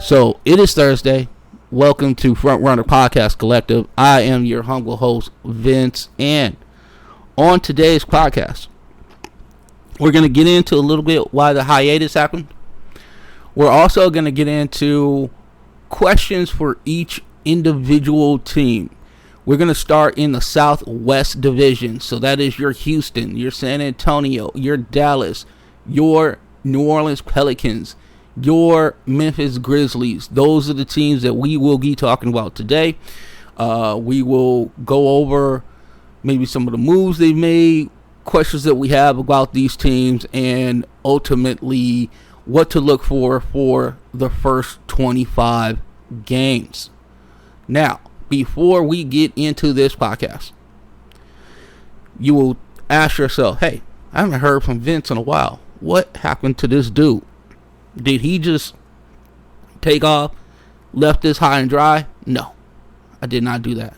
So it is Thursday. Welcome to Front Runner Podcast Collective. I am your humble host, Vince, and on today's podcast, we're going to get into a little bit why the hiatus happened. We're also going to get into questions for each individual team. We're going to start in the Southwest Division. So that is your Houston, your San Antonio, your Dallas, your New Orleans Pelicans, your Memphis Grizzlies. Those are the teams that we will be talking about today. We will go over maybe some of the moves they've made, questions that we have about these teams, and ultimately what to look for the first 25 games. Now, before we get into this podcast, you will ask yourself, hey, I haven't heard from Vince in a while. What happened to this dude? Did he just take off, left this high and dry? No, I did not do that.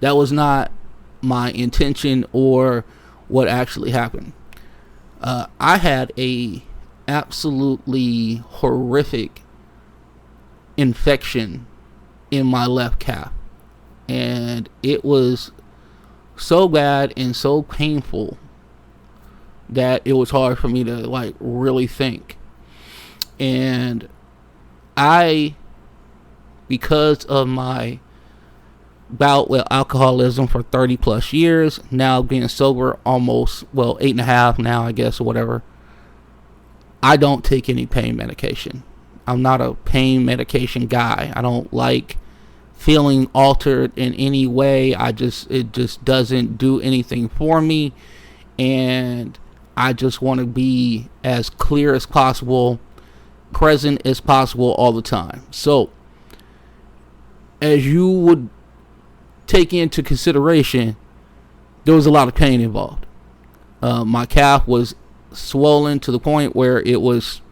That was not my intention or what actually happened. I had a absolutely horrific infection in my left calf, and it was so bad and so painful that it was hard for me to really think. And I, because of my bout with alcoholism for 30 plus years, now being sober almost 8.5 now, I guess, or whatever, I don't take any pain medication. I'm not a pain medication guy. I don't like feeling altered in any way. It just doesn't do anything for me, and I just want to be as clear as possible, present as possible all the time. So, as you would take into consideration, there was a lot of pain involved. My calf was swollen to the point where it was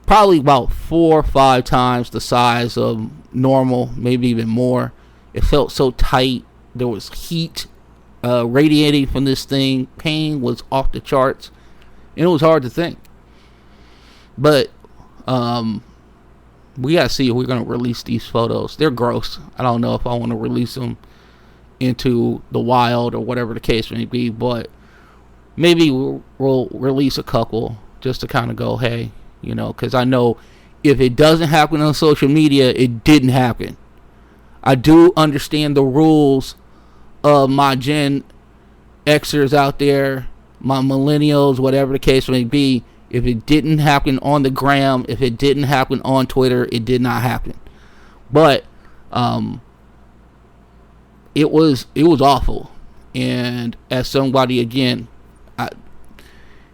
probably about 4 or 5 times the size of normal, maybe even more. It felt so tight. There was heat radiating from this thing. Pain was off the charts, and it was hard to think. But we gotta see if we're gonna release these photos. They're gross. I don't know if I want to release them into the wild or whatever the case may be, but maybe we'll release a couple just to kind of go, hey, because I know if it doesn't happen on social media, it didn't happen. I do understand the rules of my Gen Xers out there, my millennials, whatever the case may be. If it didn't happen on the gram, if it didn't happen on Twitter, it did not happen. But it was awful. And as somebody, again,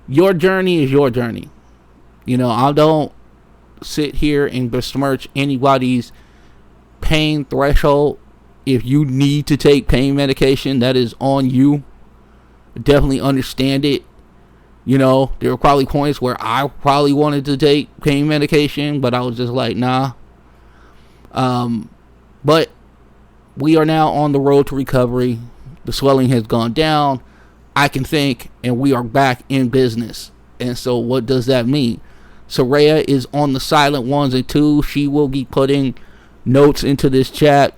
your journey is your journey. I don't sit here and besmirch anybody's pain threshold. If you need to take pain medication, that is on you. Definitely understand it. There were probably points where I probably wanted to take pain medication, but I was just like, nah. But we are now on the road to recovery. The swelling has gone down. I can think, and we are back in business. And so what does that mean? Soraya is on the silent ones and twos. She will be putting notes into this chat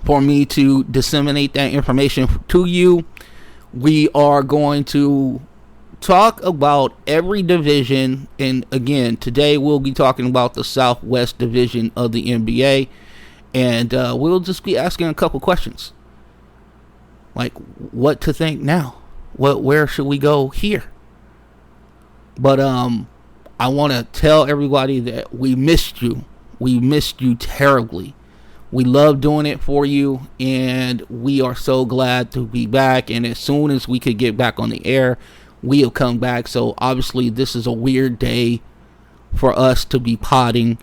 for me to disseminate that information to you. We are going to talk about every division, and again, today we'll be talking about the Southwest Division of the NBA, and we'll just be asking a couple questions, like what to think now, where should we go here. But I want to tell everybody that we missed you terribly. We love doing it for you, and we are so glad to be back. And as soon as we could get back on the air, we have come back. So obviously this is a weird day for us to be potting.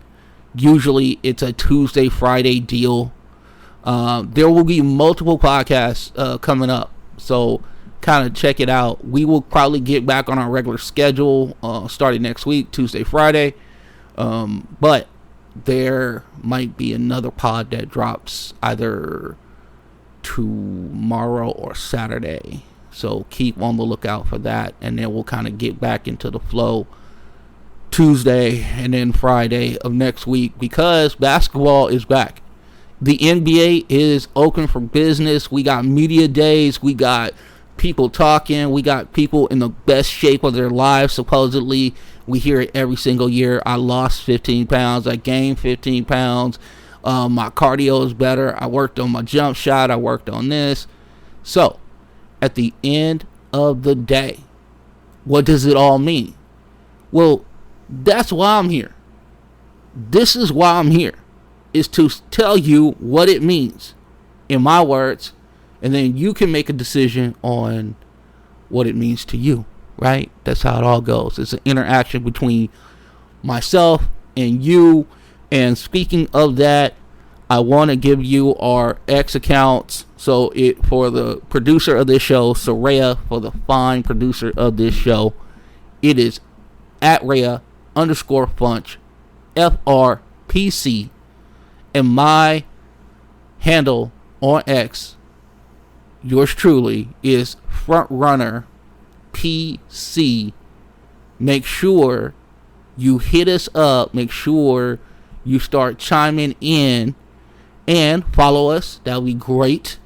Usually it's a Tuesday, Friday deal. There will be multiple podcasts coming up, so kind of check it out. We will probably get back on our regular schedule starting next week, Tuesday, Friday. But there might be another pod that drops either tomorrow or Saturday. So keep on the lookout for that, and then we'll kind of get back into the flow Tuesday and then Friday of next week, because basketball is back. The NBA is open for business. We got media days. We got people talking. We got people in the best shape of their lives, supposedly. We hear it every single year. I lost 15 pounds. I gained 15 pounds. My cardio is better. I worked on my jump shot. I worked on this. So, at the end of the day, what does it all mean? Well, that's why I'm here. This is why I'm here, is to tell you what it means in my words, and then you can make a decision on what it means to you, right? That's how it all goes. It's an interaction between myself and you. And speaking of that, I want to give you our X accounts. So for the producer of this show, Soraya, for the fine producer of this show, it is at Rhea_Funch, FRPC, and my handle on X, yours truly, is Frontrunner PC. Make sure you hit us up. Make sure you start chiming in and follow us. That would be great.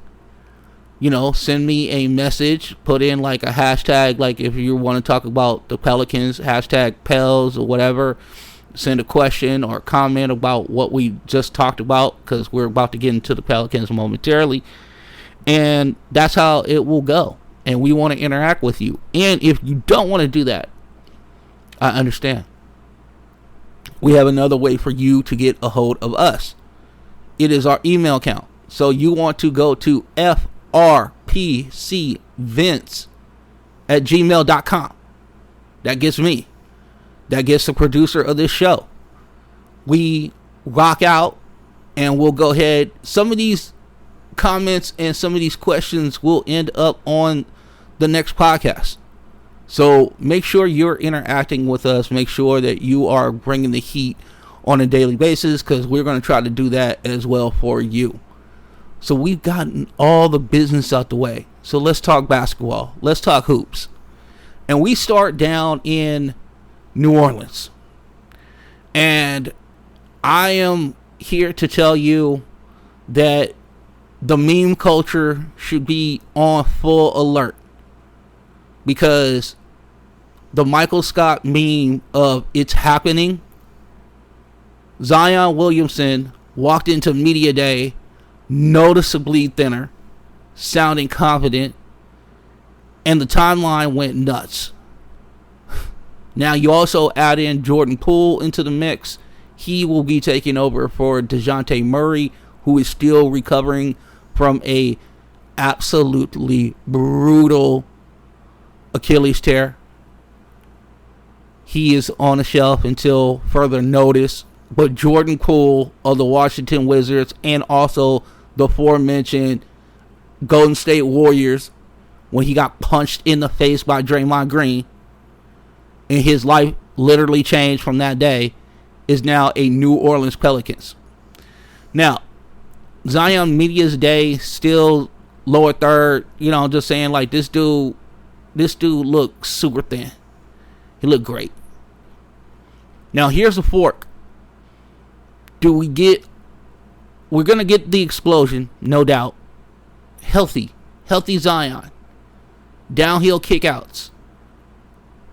Send me a message. Put in like a hashtag, like if you want to talk about the Pelicans, hashtag Pels or whatever. Send a question or comment about what we just talked about, because we're about to get into the Pelicans momentarily. And that's how it will go. And we want to interact with you. And if you don't want to do that, I understand. We have another way for you to get a hold of us. It is our email account. So you want to go to frpcvince@gmail.com. That gets me. That gets the producer of this show. We rock out and we'll go ahead. Some of these comments and some of these questions will end up on the next podcast. So make sure you're interacting with us. Make sure that you are bringing the heat on a daily basis, because we're going to try to do that as well for you. So we've gotten all the business out the way. So let's talk basketball. Let's talk hoops. And we start down in New Orleans. And I am here to tell you that the meme culture should be on full alert, because the Michael Scott meme of "it's happening," Zion Williamson walked into media day noticeably thinner, sounding confident, and the timeline went nuts. Now you also add in Jordan Poole into the mix. He will be taking over for DeJounte Murray, who is still recovering from a absolutely brutal Achilles tear. He is on the shelf until further notice. But Jordan Poole of the Washington Wizards, and also the aforementioned Golden State Warriors, when he got punched in the face by Draymond Green, and his life literally changed from that day, is now a New Orleans Pelicans. Now, Zion Media's day, still lower third, just saying, like, this dude looked super thin. He looked great. Now, here's the fork. We're going to get the explosion, no doubt. Healthy Zion. Downhill kickouts.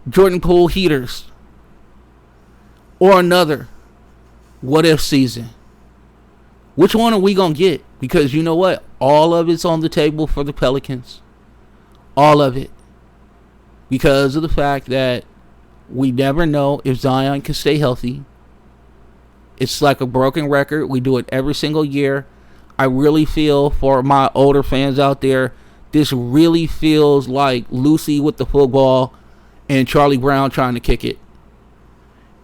Jordan Poole heaters. Or another what if season. Which one are we going to get? Because you know what? All of it's on the table for the Pelicans. All of it. Because of the fact that we never know if Zion can stay healthy. It's like a broken record. We do it every single year. I really feel, for my older fans out there, this really feels like Lucy with the football and Charlie Brown trying to kick it.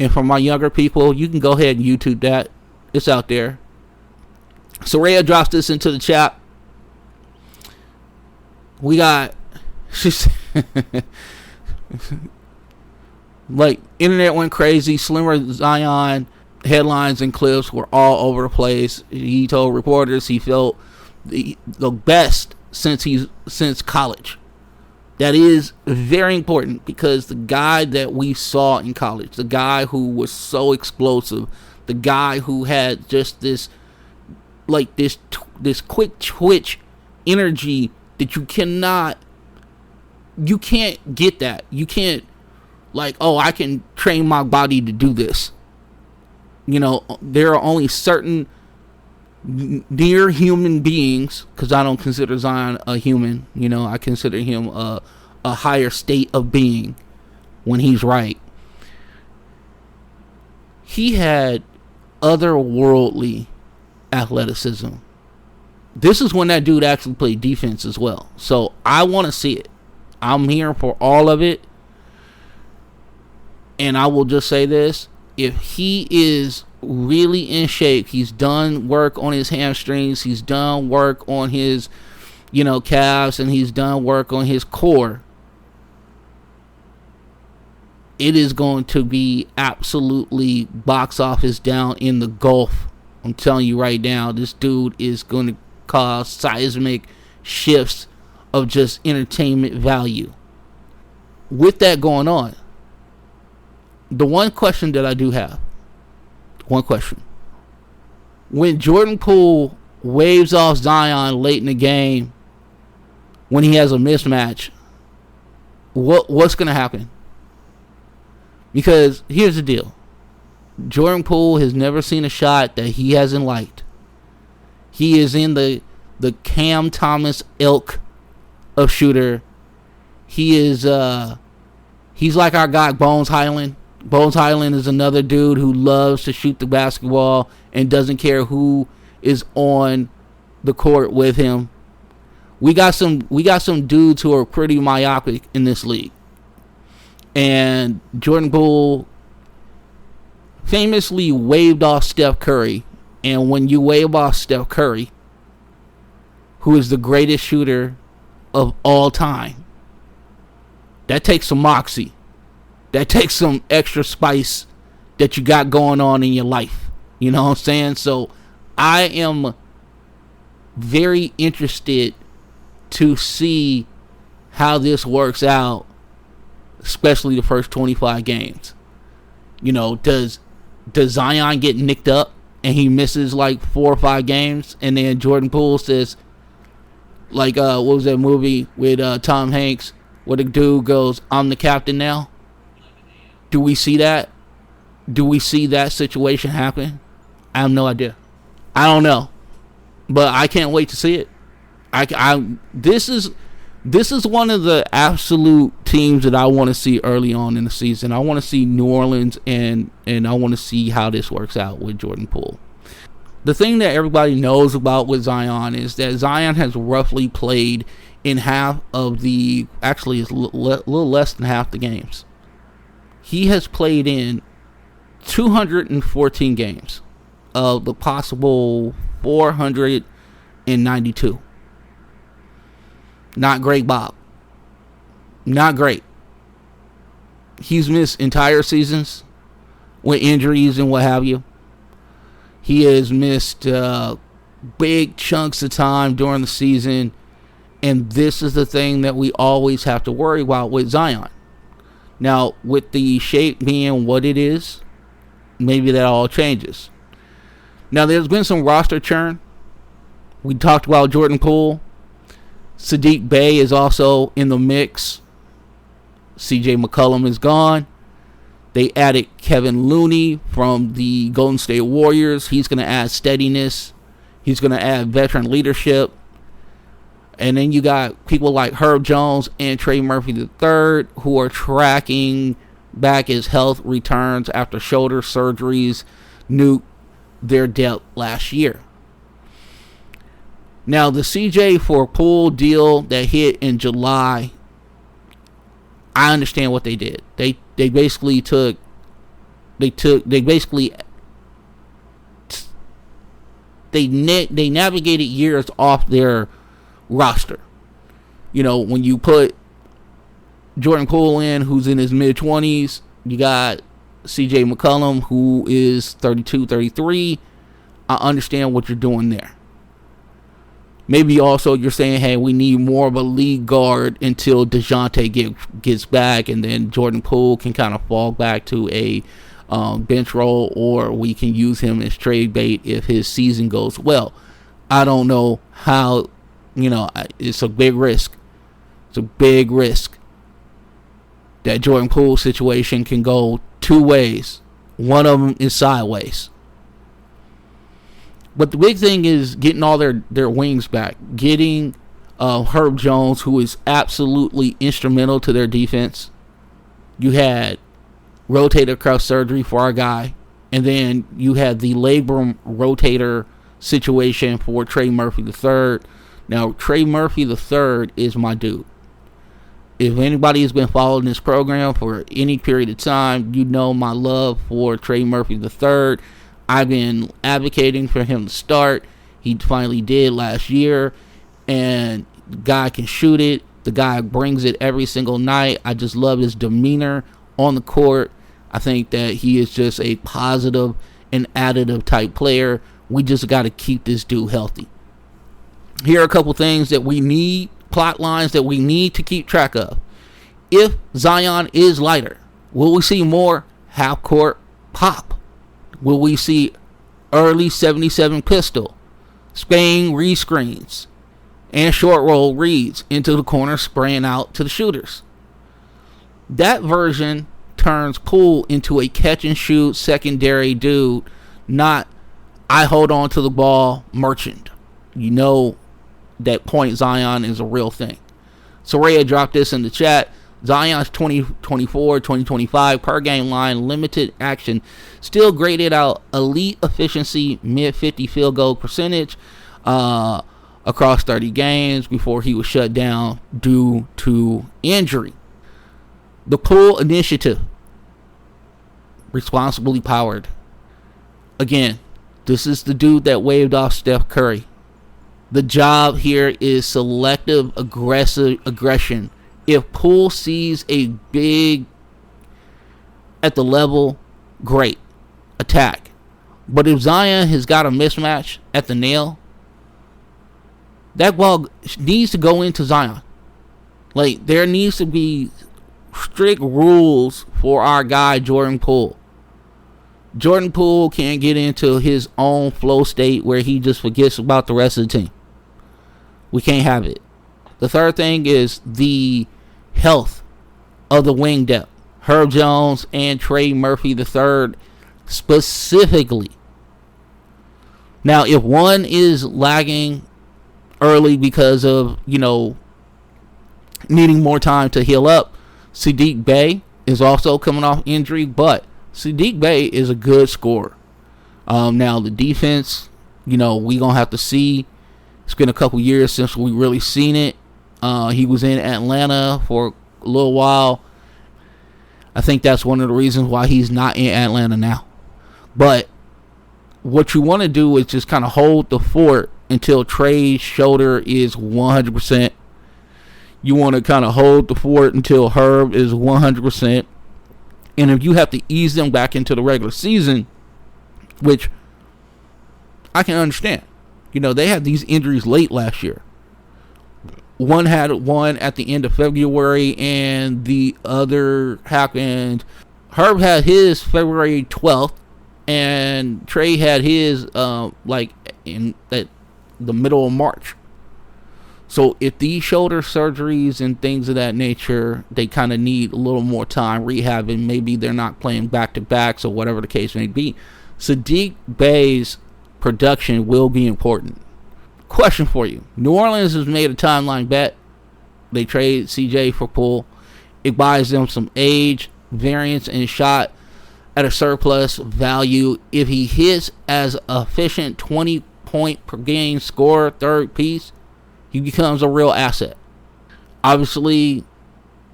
And for my younger people, you can go ahead and YouTube that. It's out there. Soraya drops this into the chat. We got... like, internet went crazy. Slimmer Zion headlines and clips were all over the place. He told reporters he felt the best since college. That is very important, because the guy that we saw in college, the guy who was so explosive, the guy who had just this quick twitch energy that you can't get that. You can't I can train my body to do this. There are only certain near human beings, because I don't consider Zion a human. I consider him a higher state of being when he's right. He had otherworldly athleticism. This is when that dude actually played defense as well. So I want to see it. I'm here for all of it. And I will just say this. If he is really in shape, he's done work on his hamstrings, he's done work on his, calves, and he's done work on his core, it is going to be absolutely box office down in the Gulf. I'm telling you right now, this dude is going to cause seismic shifts of just entertainment value. With that going on, the one question that I do have, when Jordan Poole waves off Zion late in the game, when he has a mismatch, what's going to happen? Because here's the deal. Jordan Poole has never seen a shot that he hasn't liked. He is in the Cam Thomas ilk of shooter. He is he's like our guy Bones Highland. Bones Highland is another dude who loves to shoot the basketball and doesn't care who is on the court with him. We got some dudes who are pretty myopic in this league. And Jordan Poole famously waved off Steph Curry. And when you wave off Steph Curry, who is the greatest shooter of all time, that takes some moxie. That takes some extra spice that you got going on in your life. You know what I'm saying? So I am very interested to see how this works out, especially the first 25 games. Does Zion get nicked up and he misses like 4 or 5 games, and then Jordan Poole says, what was that movie with Tom Hanks where the dude goes, "I'm the captain now"? Do we see that? Do we see that situation happen? I have no idea. I don't know, but I can't wait to see it. This is one of the absolute teams that I want to see early on in the season. I want to see New Orleans, and I want to see how this works out with Jordan Poole. The thing that everybody knows about with Zion is that Zion has roughly played in half of the, actually it's a little less than half the games. He has played in 214 games of the possible 492. Not great, Bob. Not great. He's missed entire seasons with injuries and what have you. He has missed big chunks of time during the season. And this is the thing that we always have to worry about with Zion. Now, with the shape being what it is, maybe that all changes. Now, there's been some roster churn. We talked about Jordan Poole. Saddiq Bey is also in the mix. CJ McCollum is gone. They added Kevon Looney from the Golden State Warriors. He's going to add steadiness. He's going to add veteran leadership. And then you got people like Herb Jones and Trey Murphy III, who are tracking back as health returns after shoulder surgeries nuked their depth last year. Now, the CJ for Poole deal that hit in July, I understand what they did. They navigated years off their roster. When you put Jordan Poole in, who's in his mid-20s, you got CJ McCollum, who is 32, 33. I understand what you're doing there. Maybe also you're saying, hey, we need more of a lead guard until DeJounte gets back, and then Jordan Poole can kind of fall back to a bench role, or we can use him as trade bait if his season goes well. I don't know how, it's a big risk. It's a big risk that Jordan Poole situation can go two ways. One of them is sideways. But the big thing is getting all their wings back. Getting Herb Jones, who is absolutely instrumental to their defense. You had rotator cuff surgery for our guy. And then you had the labrum rotator situation for Trey Murphy III. Now, Trey Murphy III is my dude. If anybody has been following this program for any period of time, you know my love for Trey Murphy III. I've been advocating for him to start. He finally did last year. And the guy can shoot it. The guy brings it every single night. I just love his demeanor on the court. I think that he is just a positive and additive type player. We just got to keep this dude healthy. Here are a couple things that we need, plot lines that we need to keep track of. If Zion is lighter, will we see more half-court pop? Will we see early 77 pistol, Spain rescreens, and short roll reads into the corner, spraying out to the shooters? That version turns Poole into a catch-and-shoot secondary dude, not I hold on to the ball merchant. You know that point Zion is a real thing. Soraya dropped this in the chat. Zion's 2024, 2025 per game line, limited action, still graded out elite efficiency, mid-50 field goal percentage across 30 games before he was shut down due to injury. The Poole Initiative, responsibly powered. Again, this is the dude that waved off Steph Curry. The job here is selective aggression. If Poole sees a big at the level, great, attack. But if Zion has got a mismatch at the nail, that ball needs to go into Zion. Like, there needs to be strict rules for our guy Jordan Poole. Jordan Poole can't get into his own flow state where he just forgets about the rest of the team. We can't have it. The third thing is the health of the wing depth. Herb Jones and Trey Murphy III specifically. Now, if one is lagging early because of, needing more time to heal up, Saddiq Bey is also coming off injury, but Saddiq Bey is a good scorer. Now, the defense, we going to have to see. It's been a couple years since we really seen it. He was in Atlanta for a little while. I think that's one of the reasons why he's not in Atlanta now. But what you want to do is just kind of hold the fort until Trey's shoulder is 100%. You want to kind of hold the fort until Herb is 100%. And if you have to ease them back into the regular season, which I can understand. They had these injuries late last year. One had one at the end of February, and the other happened. Herb had his February 12th, and Trey had his in the middle of March. So if these shoulder surgeries and things of that nature, they kind of need a little more time rehabbing. Maybe they're not playing back-to-backs or whatever the case may be. Saddiq Bey's production will be important. Question for you. New Orleans has made a timeline bet. They trade CJ for Poole. It buys them some age, variance, and shot at a surplus value. If he hits as efficient 20-point per game scorer, third piece, he becomes a real asset. Obviously,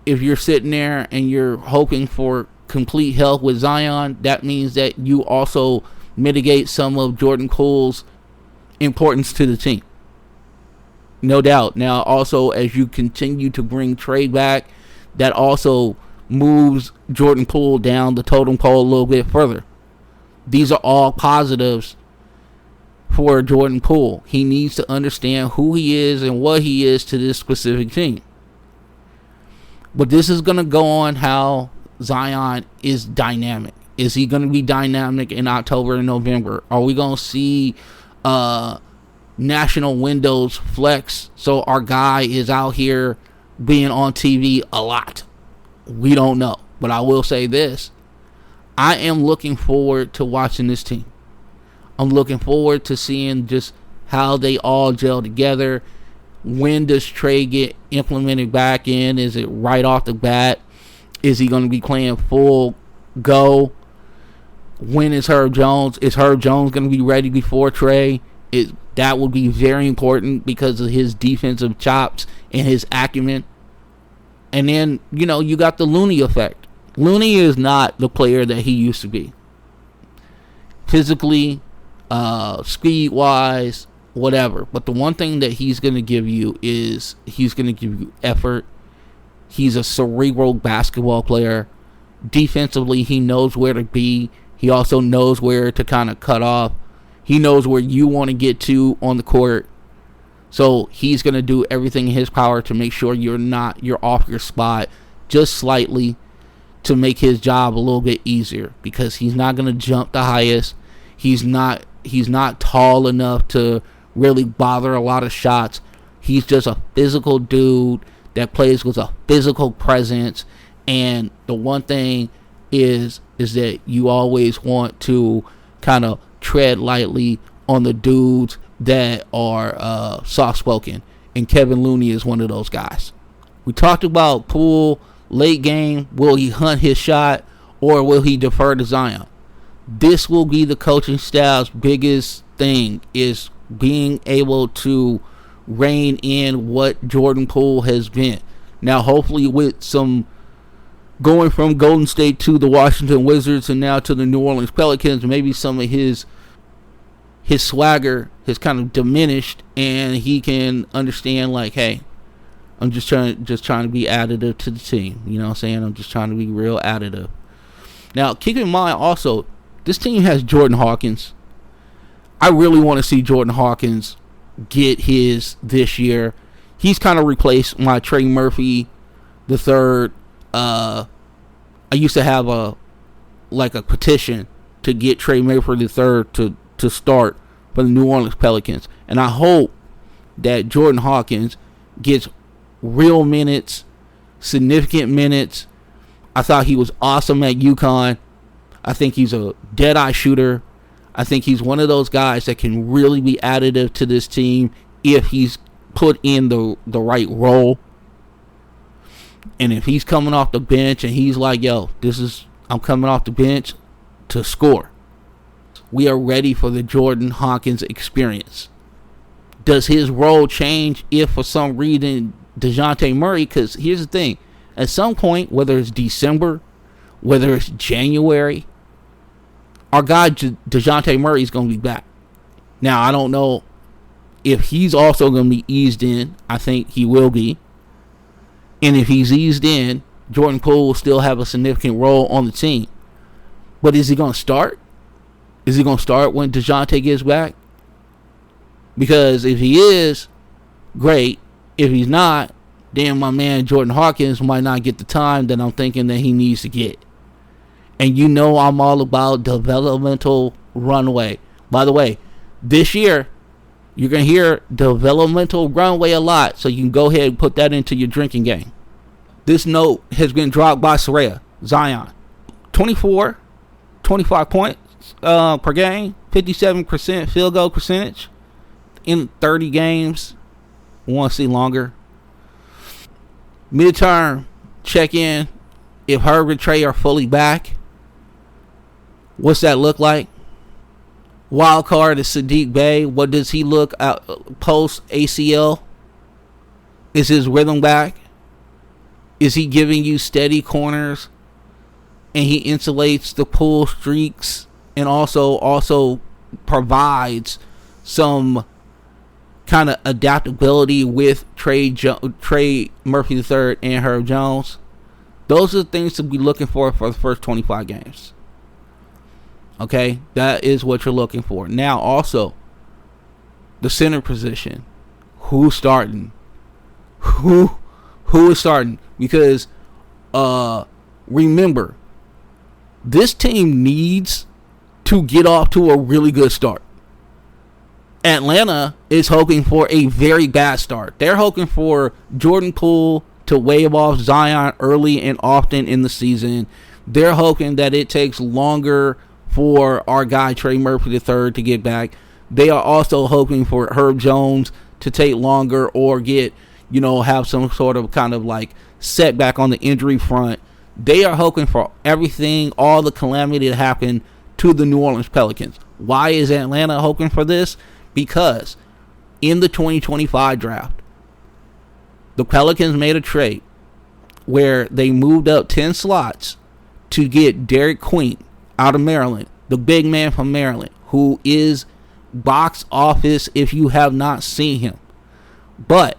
if you're sitting there and you're hoping for complete health with Zion, that means that you also mitigate some of Jordan Poole's importance to the team. No doubt. Now, also, as you continue to bring Trey back, that also moves Jordan Poole down the totem pole a little bit further. These are all positives for Jordan Poole. He needs to understand who he is and what he is to this specific team. But this is going to go on how Zion is dynamic. Is he going to be dynamic in October and November? Are we going to see national windows flex so our guy is out here being on TV a lot? We don't know. But I will say this. I am looking forward to watching this team. I'm looking forward to seeing just how they all gel together. When does Trey get implemented back in? Is it right off the bat? Is he going to be playing full go? When is Herb Jones? Is Herb Jones going to be ready before Trey? That would be very important because of his defensive chops and his acumen. And then, you got the Looney effect. Looney is not the player that he used to be. Physically, speed-wise, whatever. But the one thing that he's going to give you is he's going to give you effort. He's a cerebral basketball player. Defensively, he knows where to be. He also knows where to kind of cut off. He knows where you want to get to on the court. So he's going to do everything in his power to make sure you're off your spot just slightly to make his job a little bit easier, because he's not going to jump the highest. He's not tall enough to really bother a lot of shots. He's just a physical dude that plays with a physical presence. And the one thing is that you always want to kind of tread lightly on the dudes that are soft-spoken. And Kevon Looney is one of those guys. We talked about Poole late game. Will he hunt his shot or will he defer to Zion? This will be the coaching staff's biggest thing, is being able to rein in what Jordan Poole has been. Now, hopefully with some going from Golden State to the Washington Wizards and now to the New Orleans Pelicans, maybe some of his swagger has kind of diminished, and he can understand, like, hey, I'm just trying to be additive to the team. You know what I'm saying? I'm just trying to be real additive. Now, keep in mind also, this team has Jordan Hawkins. I really want to see Jordan Hawkins get his this year. He's kind of replaced my Trey Murphy III. I used to have a petition to get Trey Murphy III to start for the New Orleans Pelicans. And I hope that Jordan Hawkins gets real minutes, significant minutes. I thought he was awesome at UConn. I think he's a dead-eye shooter. I think he's one of those guys that can really be additive to this team if he's put in the right role. And if he's coming off the bench and he's like, yo, I'm coming off the bench to score. We are ready for the Jordan Hawkins experience. Does his role change if for some reason DeJounte Murray, because here's the thing, at some point, whether it's December, whether it's January, our guy DeJounte Murray is going to be back. Now, I don't know if he's also going to be eased in. I think he will be. And if he's eased in, Jordan Poole will still have a significant role on the team. But is he going to start? Is he going to start when DeJounte gets back? Because if he is, great. If he's not, then my man Jordan Hawkins might not get the time that I'm thinking that he needs to get. And you know I'm all about developmental runway. By the way, this year, you're going to hear developmental runway a lot, so you can go ahead and put that into your drinking game. This note has been dropped by Zion. 25 points per game, 57% field goal percentage in 30 games. We want to see longer. Midterm check-in. If Herb and Trey are fully back, what's that look like? Wild card is Saddiq Bey. What does he look out post ACL? Is his rhythm back? Is he giving you steady corners? And he insulates the pull streaks and also provides some kind of adaptability with Trey Murphy III and Herb Jones. Those are the things to be looking for the first 25 games. Okay, that is what you're looking for. Now, also, the center position. Who's starting? Who is starting? Because remember, this team needs to get off to a really good start. Atlanta is hoping for a very bad start. They're hoping for Jordan Poole to wave off Zion early and often in the season. They're hoping that it takes longer for our guy Trey Murphy III to get back. They are also hoping for Herb Jones to take longer or get, have some sort of kind of like setback on the injury front. They are hoping for everything, all the calamity to happen to the New Orleans Pelicans. Why is Atlanta hoping for this? Because in the 2025 draft, the Pelicans made a trade where they moved up 10 slots to get Dereck Queen out of Maryland, the big man from Maryland, who is box office if you have not seen him. But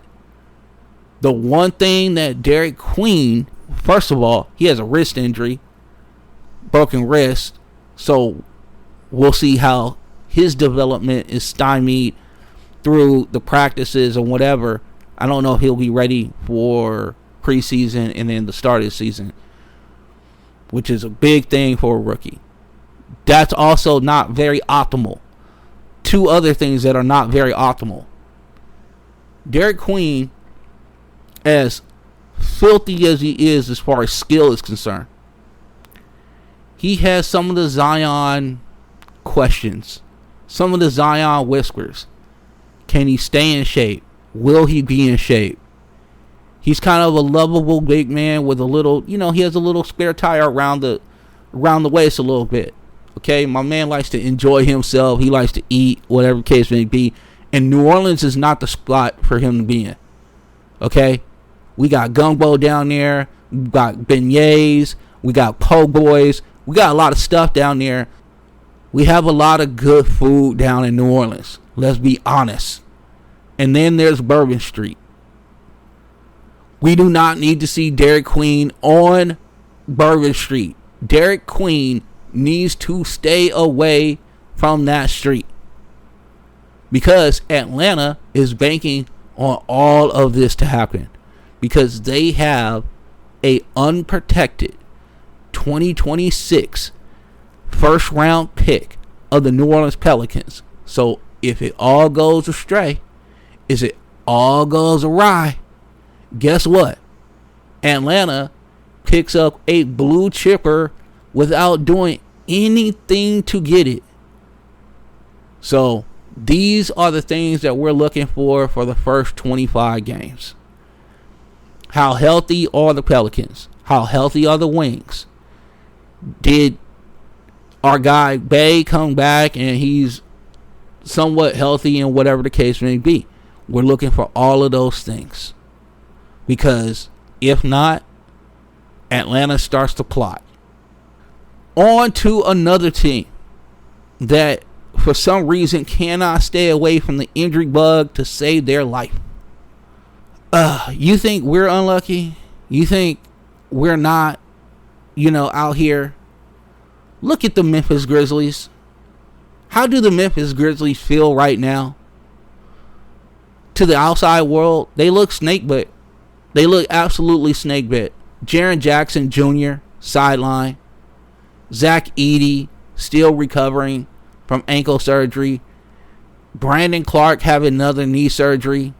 the one thing that Dereck Queen, first of all, he has a wrist injury, broken wrist, so we'll see how his development is stymied through the practices and whatever. I don't know if he'll be ready for preseason and then the start of the season, which is a big thing for a rookie. That's also not very optimal. Two other things that are not very optimal. Dereck Queen, as filthy as he is as far as skill is concerned, he has some of the Zion questions, some of the Zion whispers. Can he stay in shape? Will he be in shape? He's kind of a lovable big man with a little, he has a little spare tire around the waist a little bit. Okay, my man likes to enjoy himself. He likes to eat, whatever case may be. And New Orleans is not the spot for him to be in. Okay, we got gumbo down there. We got beignets. We got po' boys. We got a lot of stuff down there. We have a lot of good food down in New Orleans. Let's be honest. And then there's Bourbon Street. We do not need to see Dereck Queen on Bourbon Street. Dereck Queen needs to stay away from that street, because Atlanta is banking on all of this to happen, because they have a unprotected 2026 first round pick of the New Orleans Pelicans. So if it all goes astray, if it all goes awry, guess what? Atlanta picks up a blue chipper without doing anything to get it. So these are the things that we're looking for the first 25 games. How healthy are the Pelicans? How healthy are the Wings? Did our guy Bay come back and he's somewhat healthy and whatever the case may be? We're looking for all of those things, because if not, Atlanta starts to plot. On to another team that for some reason cannot stay away from the injury bug to save their life. You think we're unlucky? You think we're not, out here? Look at the Memphis Grizzlies. How do the Memphis Grizzlies feel right now? To the outside world, they look snakebit. They look absolutely snakebit. Jaren Jackson Jr., sideline. Zach Edey, still recovering from ankle surgery. Brandon Clarke having another knee surgery.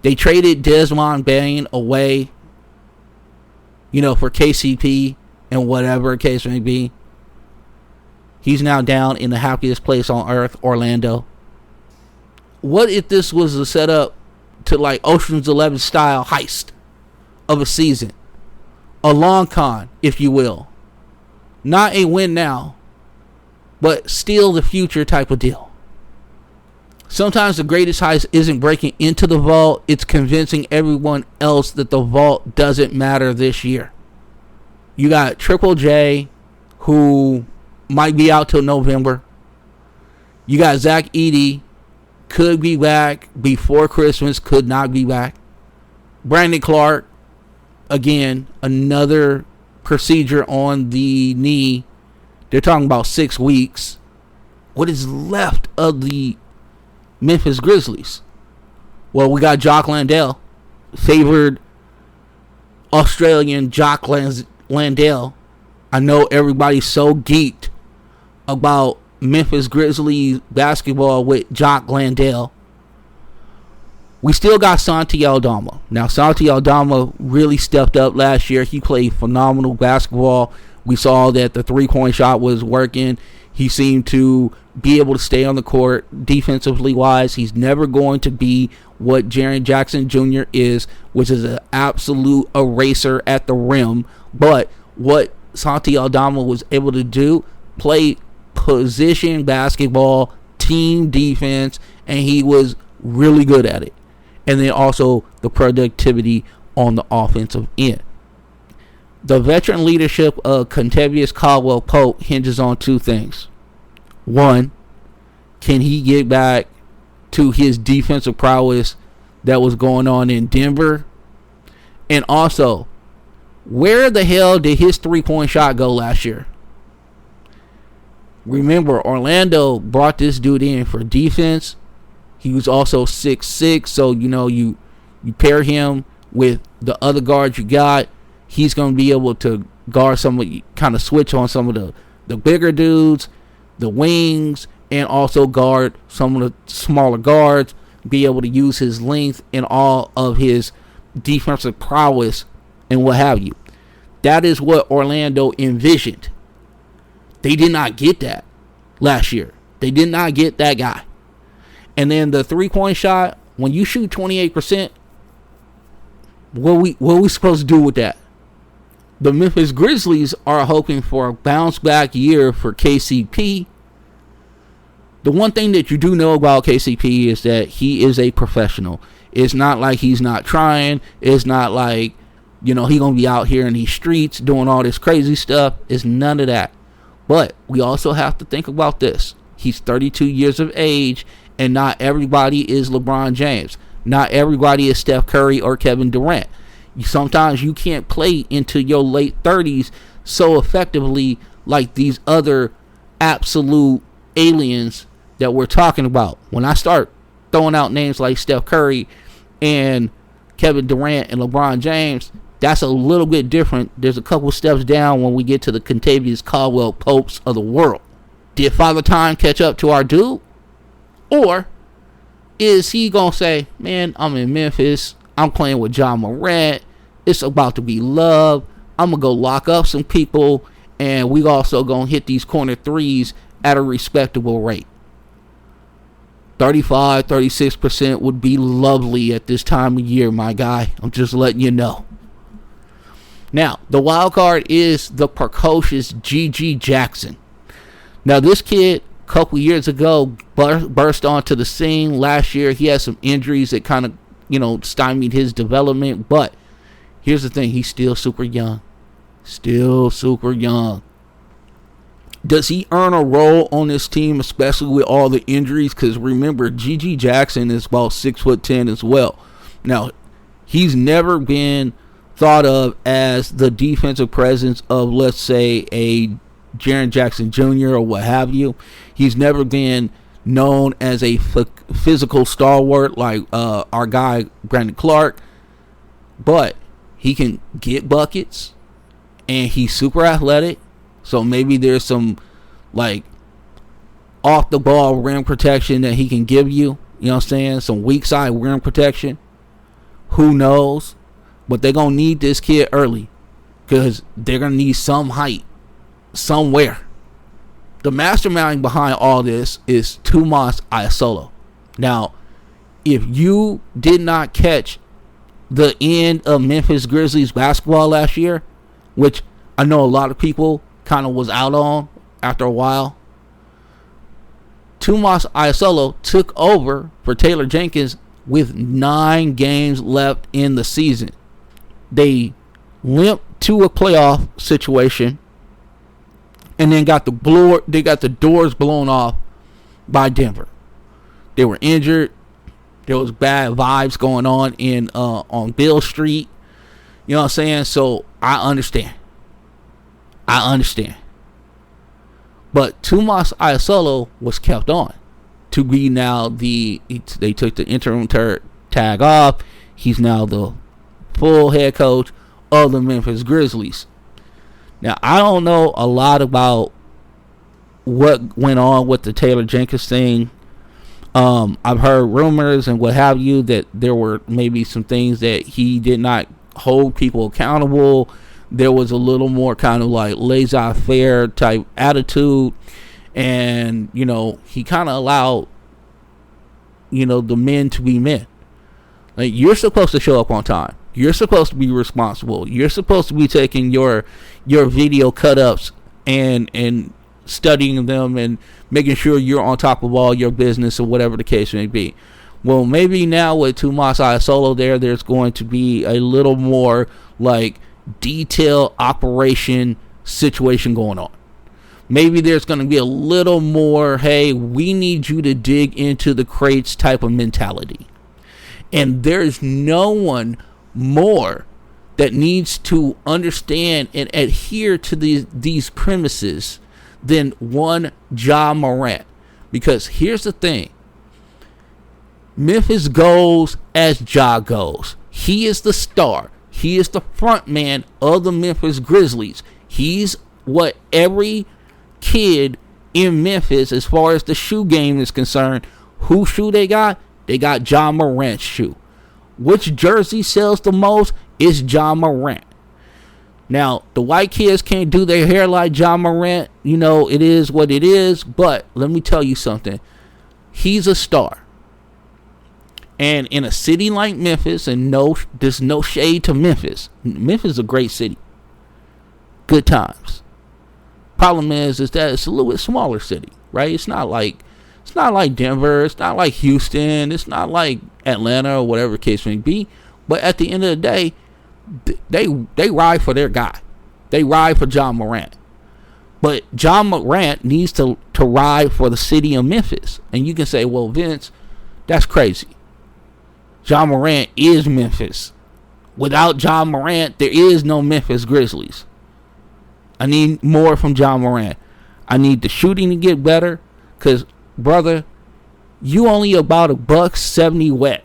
They traded Desmond Bane away, for KCP and whatever the case may be. He's now down in the happiest place on earth, Orlando. What if this was a setup to like Ocean's 11 style heist of a season? A long con, if you will. Not a win now, but steal the future type of deal. Sometimes the greatest heist isn't breaking into the vault, it's convincing everyone else that the vault doesn't matter this year. You got Triple J, who might be out till November. You got Zach Edey, could be back before Christmas, could not be back. Brandon Clarke, again, another procedure on the knee. They're talking about 6 weeks. What is left of the Memphis Grizzlies? Well, we got Jock Landale, favored Australian Jock Landale. I know everybody's so geeked about Memphis Grizzlies basketball with Jock Landale. We still got Santi Aldama. Now, Santi Aldama really stepped up last year. He played phenomenal basketball. We saw that the three-point shot was working. He seemed to be able to stay on the court defensively wise. He's never going to be what Jaren Jackson Jr. is, which is an absolute eraser at the rim. But what Santi Aldama was able to do, play position basketball, team defense, and he was really good at it. And then also the productivity on the offensive end. The veteran leadership of Kentavious Caldwell-Pope hinges on two things. One, can he get back to his defensive prowess that was going on in Denver? And also, where the hell did his three-point shot go last year? Remember, Orlando brought this dude in for defense. He was also 6'6", so you pair him with the other guards you got. He's going to be able to guard kind of switch on some of the bigger dudes, the wings, and also guard some of the smaller guards, be able to use his length and all of his defensive prowess and what have you. That is what Orlando envisioned. They did not get that last year. They did not get that guy. And then the three-point shot, when you shoot 28%, what we supposed to do with that? The Memphis Grizzlies are hoping for a bounce-back year for KCP. The one thing that you do know about KCP is that he is a professional. It's not like he's not trying. It's not like, he going to be out here in these streets doing all this crazy stuff. It's none of that. But we also have to think about this. He's 32 years of age, and not everybody is LeBron James. Not everybody is Steph Curry or Kevin Durant. Sometimes you can't play into your late 30s so effectively like these other absolute aliens that we're talking about. When I start throwing out names like Steph Curry and Kevin Durant and LeBron James, that's a little bit different. There's a couple steps down when we get to the Kentavious Caldwell-Popes of the world. Did Father Time catch up to our dude? Or is he going to say, man, I'm in Memphis. I'm playing with Ja Morant. It's about to be love. I'm going to go lock up some people. And we also going to hit these corner threes at a respectable rate. 35, 36% would be lovely at this time of year, my guy. I'm just letting you know. Now, the wild card is the precocious Gigi Jackson. Now, this kid, a couple years ago, burst onto the scene. Last year, he had some injuries that kind of, stymied his development. But here's the thing. He's still super young. Still super young. Does he earn a role on this team, especially with all the injuries? Because remember, Gigi Jackson is about 6'10" as well. Now, he's never been thought of as the defensive presence of, let's say, a Jaren Jackson Jr. or what have you. He's never been known as a physical stalwart like our guy Brandon Clarke. But he can get buckets, and he's super athletic. So maybe there's some, off the ball rim protection that he can give you. You know what I'm saying? Some weak side rim protection. Who knows? But they're going to need this kid early, because they're going to need some height somewhere. The mastermind behind all this is Tumas Aiasolo. Now, if you did not catch the end of Memphis Grizzlies basketball last year, which I know a lot of people kind of was out on after a while, Tumas Aiasolo took over for Taylor Jenkins with 9 games left in the season. They limped to a playoff situation and then got the doors blown off by Denver. They were injured. There was bad vibes going on on Bill Street. You know what I'm saying? So I understand. But Tumas Aiasolo was kept on. to be now they took the interim tag off. He's now the full head coach of the Memphis Grizzlies. Now, I don't know a lot about what went on with the Taylor Jenkins thing. I've heard rumors and what have you that there were maybe some things that he did not hold people accountable. There was a little more kind of like laissez-faire type attitude, and he kind of allowed the men to be men. Like, you're supposed to show up on time. You're supposed to be responsible. You're supposed to be taking your video cut-ups and studying them and making sure you're on top of all your business or whatever the case may be. Well, maybe now with Tumas Aiasolo there's going to be a little more like detailed operation situation going on. Maybe there's going to be a little more, hey, we need you to dig into the crates type of mentality. And there's no one more that needs to understand and adhere to these premises than one Ja Morant. Because here's the thing. Memphis goes as Ja goes. He is the star. He is the front man of the Memphis Grizzlies. He's what every kid in Memphis, as far as the shoe game is concerned, whose shoe they got? They got Ja Morant's shoe. Which jersey sells the most? It's Ja Morant. Now, the white kids can't do their hair like Ja Morant. It is what it is. But let me tell you something. He's a star. And in a city like Memphis, and there's no shade to Memphis. Memphis is a great city. Good times. Problem is that it's a little bit smaller city, right? It's not like Denver. It's not like Houston. It's not like Atlanta or whatever the case may be. But at the end of the day, they ride for their guy. They ride for Ja Morant. But Ja Morant needs to ride for the city of Memphis. And you can say, well, Vince, that's crazy. Ja Morant is Memphis. Without Ja Morant, there is no Memphis Grizzlies. I need more from Ja Morant. I need the shooting to get better. Because, brother, you only about $170 wet.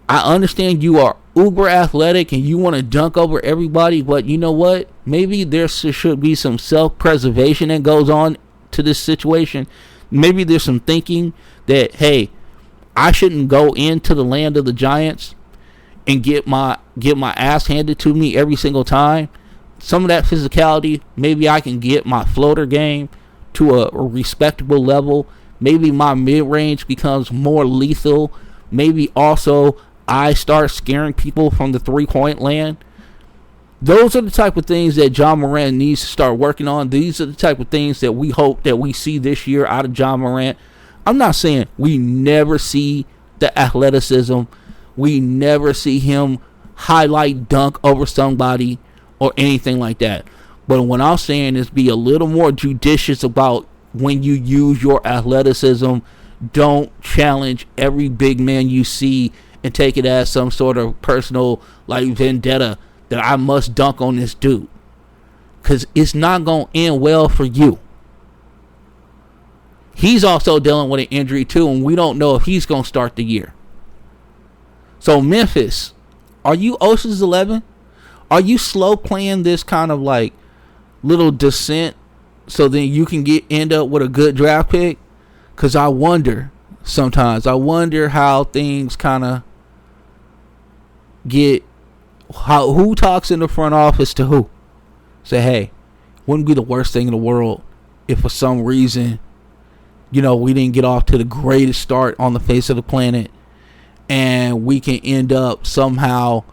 I understand you are uber athletic and you want to dunk over everybody, but you know what? Maybe there should be some self-preservation that goes on to this situation. Maybe there's some thinking that, hey, I shouldn't go into the land of the giants and get my ass handed to me every single time. Some of that physicality, maybe I can get my floater game to a respectable level. Maybe my mid-range becomes more lethal. Maybe also I start scaring people from the three-point land. Those are the type of things that Ja Morant needs to start working on. These are the type of things that we hope that we see this year out of Ja Morant. I'm not saying we never see the athleticism. We never see him highlight dunk over somebody or anything like that. But what I'm saying is be a little more judicious about when you use your athleticism. Don't challenge every big man you see and take it as some sort of personal like vendetta that I must dunk on this dude. Because it's not going to end well for you. He's also dealing with an injury too, and we don't know if he's going to start the year. So Memphis, are you Ocean's 11? Are you slow playing this kind of like little descent so then you can end up with a good draft pick? Because I wonder sometimes. I wonder how things kind of get, who talks in the front office to who. Say, hey, wouldn't be the worst thing in the world if for some reason, we didn't get off to the greatest start on the face of the planet and we can end up somehow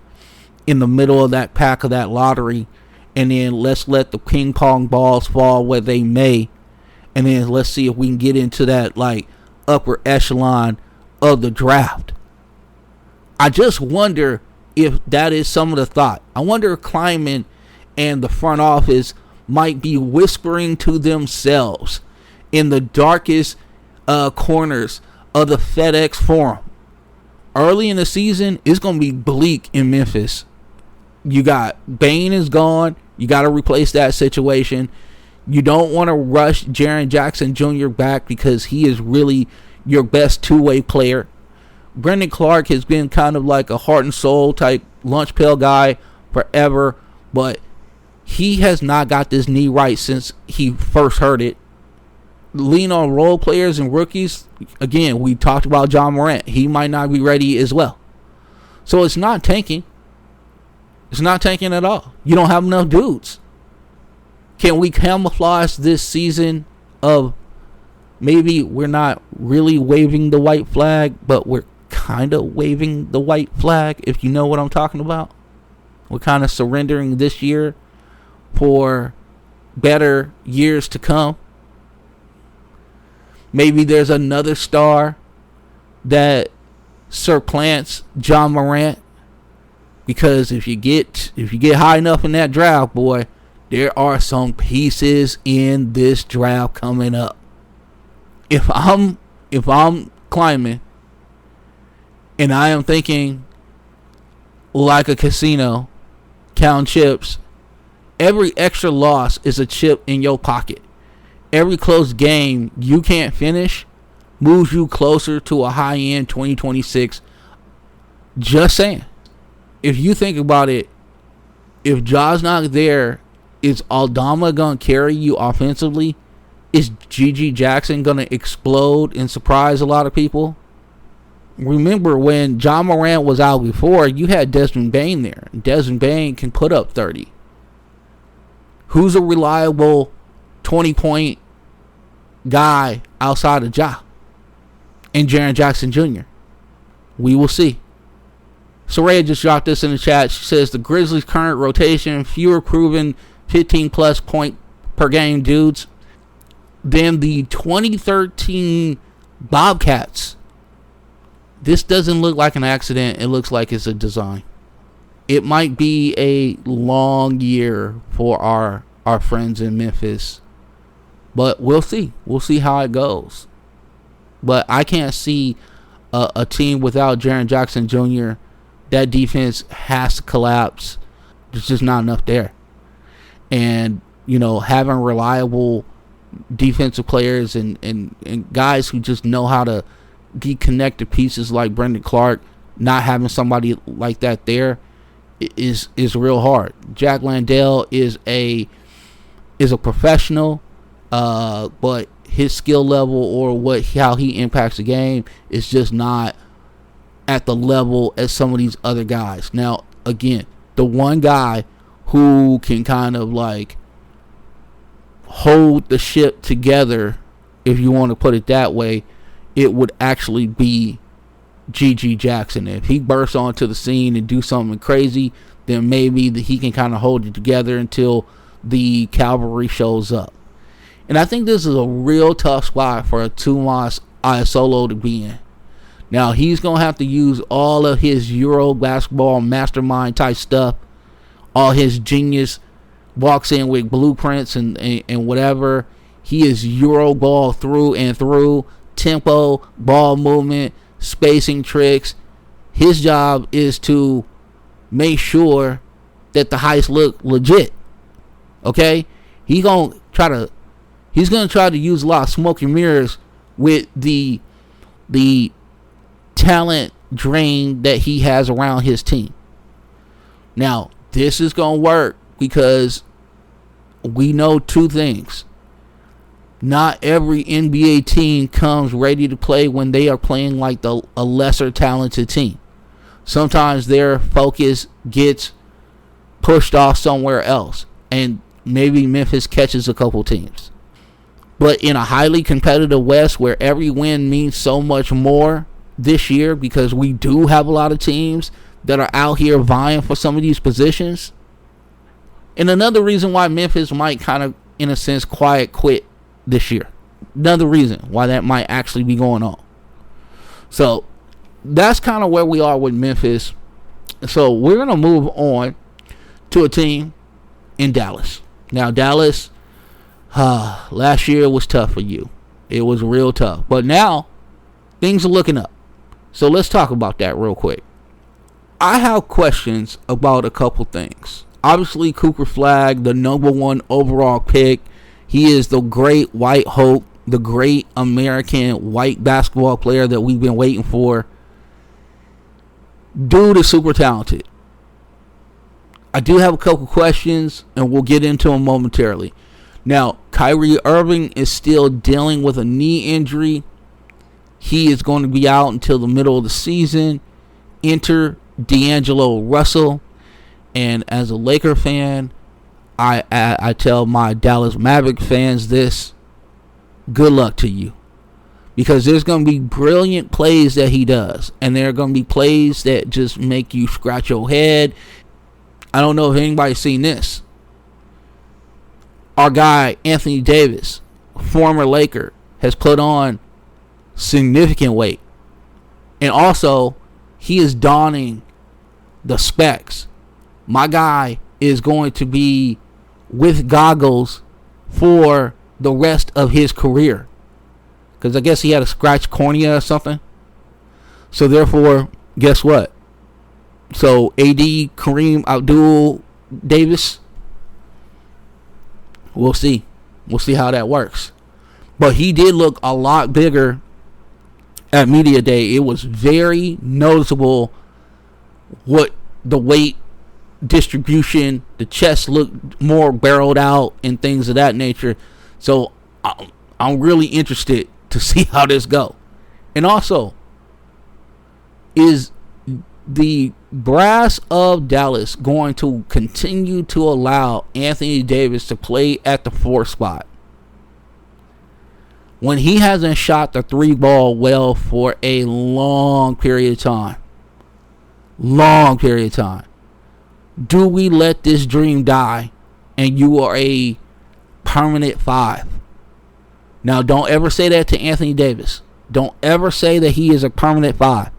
in the middle of that pack of that lottery, and then let's let the ping pong balls fall where they may, and then let's see if we can get into that like upper echelon of the draft. I just wonder if that is some of the thought. I wonder if Kleiman and the front office might be whispering to themselves in the darkest corners of the FedEx Forum. Early in the season, it's going to be bleak in Memphis. You got Bane is gone. You got to replace that situation. You don't want to rush Jaren Jackson Jr. back because he is really your best two-way player. Brandon Clarke has been kind of like a heart and soul type lunch pail guy forever, but he has not got this knee right since he first hurt it. Lean on role players and rookies. Again, we talked about Ja Morant. He might not be ready as well. So it's not tanking. It's not tanking at all. You don't have enough dudes. Can we camouflage this season of maybe we're not really waving the white flag, but we're kind of waving the white flag, if you know what I'm talking about? We're kind of surrendering this year for better years to come. Maybe there's another star that supplants Ja Morant, because if you get high enough in that draft, boy, there are some pieces in this draft coming up. If I'm climbing and I am thinking like a casino, count chips, every extra loss is a chip in your pocket. Every close game you can't finish moves you closer to a high-end 2026. Just saying. If you think about it, if Ja's not there, is Aldama going to carry you offensively? Is Gigi Jackson going to explode and surprise a lot of people? Remember, when Ja Morant was out before, you had Desmond Bane there. Desmond Bane can put up 30. Who's a reliable 20-point guy outside of Ja? And Jaren Jackson Jr. We will see. Soraya just dropped this in the chat. She says the Grizzlies' current rotation, fewer proven 15-plus point per game dudes than the 2013 Bobcats. This doesn't look like an accident. It looks like it's a design. It might be a long year for our friends in Memphis, but we'll see. We'll see how it goes. But I can't see a team without Jaren Jackson Jr. That defense has to collapse. There's just not enough there. And, having reliable defensive players and guys who just know how to deconnect the pieces like Brandon Clarke, not having somebody like that there is real hard. Jack Landale is a professional, but his skill level or how he impacts the game is just not at the level as some of these other guys. Now, again, the one guy who can kind of like hold the ship together, if you want to put it that way, it would actually be Gigi Jackson. If he bursts onto the scene and do something crazy, then maybe he can kind of hold it together until the cavalry shows up. And I think this is a real tough spot for a Tumas Aiasolo to be in. Now, he's going to have to use all of his Euro basketball mastermind type stuff. All his genius, walks in with blueprints and whatever. He is Euro ball through and through. Tempo, ball movement, spacing tricks. His job is to make sure that the heists look legit. Okay? He's going to try to use a lot of smoke and mirrors with the talent drain that he has around his team. Now, this is going to work because we know two things. Not every NBA team comes ready to play when they are playing like a lesser talented team. Sometimes their focus gets pushed off somewhere else, and maybe Memphis catches a couple teams. But in a highly competitive West where every win means so much more this year, because we do have a lot of teams that are out here vying for some of these positions. And another reason why Memphis might kind of, in a sense, quiet quit this year. Another reason why that might actually be going on. So that's kind of where we are with Memphis. So we're going to move on to a team in Dallas. Now, Dallas, last year was tough for you. It was real tough. But now, things are looking up. So let's talk about that real quick. I have questions about a couple things. Obviously, Cooper Flagg, the number one overall pick, He is the great white hope, the great American white basketball player that we've been waiting for. Dude is super talented. I do have a couple questions, and we'll get into them momentarily. Now, Kyrie Irving is still dealing with a knee injury. He is going to be out until the middle of the season. Enter D'Angelo Russell. And as a Laker fan, I tell my Dallas Maverick fans this: good luck to you, because there's going to be brilliant plays that he does, and there are going to be plays that just make you scratch your head. I don't know if anybody's seen this. Our guy Anthony Davis, former Laker, has put on significant weight, and also he is donning the specs. My guy is going to be with goggles for the rest of his career, because I guess he had a scratched cornea or something. So therefore, guess what? So AD, Kareem Abdul Davis, we'll see how that works. But he did look a lot bigger at media day. It was very noticeable what the weight distribution, the chest looked more barreled out and things of that nature. So I'm really interested to see how this go. And also, is the brass of Dallas going to continue to allow Anthony Davis to play at the 4 spot when he hasn't shot the 3 ball well for a long period of time? Do we let this dream die and you are a permanent 5? Now, don't ever say that to Anthony Davis. Don't ever say that he is a permanent 5.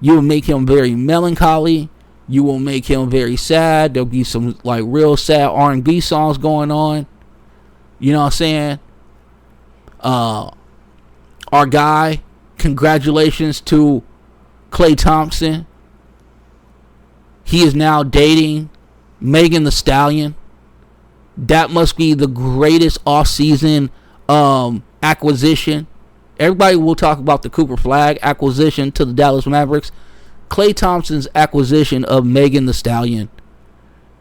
You will make him very melancholy. You will make him very sad. There'll be some like real sad R&B songs going on. You know what I'm saying? Our guy, congratulations to Klay Thompson. He is now dating Megan Thee Stallion. That must be the greatest offseason acquisition. Everybody will talk about the Cooper Flagg acquisition to the Dallas Mavericks. Klay Thompson's acquisition of Megan Thee Stallion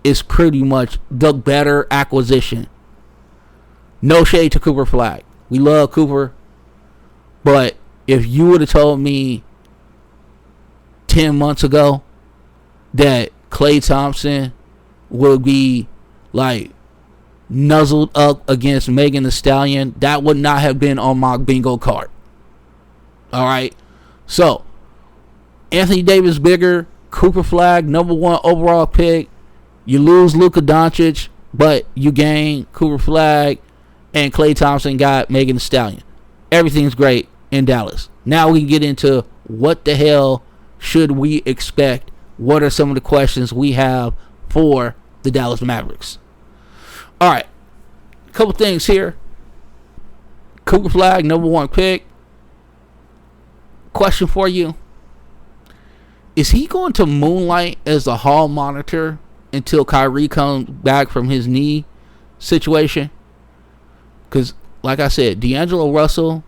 is pretty much the better acquisition. No shade to Cooper Flagg. We love Cooper. But if you would have told me 10 months ago that Klay Thompson would be like nuzzled up against Megan Thee Stallion, that would not have been on my bingo card. Alright, so Anthony Davis bigger, Cooper Flagg number 1 overall pick. You lose Luka Doncic, but you gain Cooper Flagg, and Klay Thompson got Megan Thee Stallion. Everything's great in Dallas. Now we can get into what the hell should we expect. What are some of the questions we have for the Dallas Mavericks? All right, a couple things here. Cooper Flagg, number 1 pick. Question for you: is he going to moonlight as a hall monitor until Kyrie comes back from his knee situation? Because, like I said, D'Angelo Russell,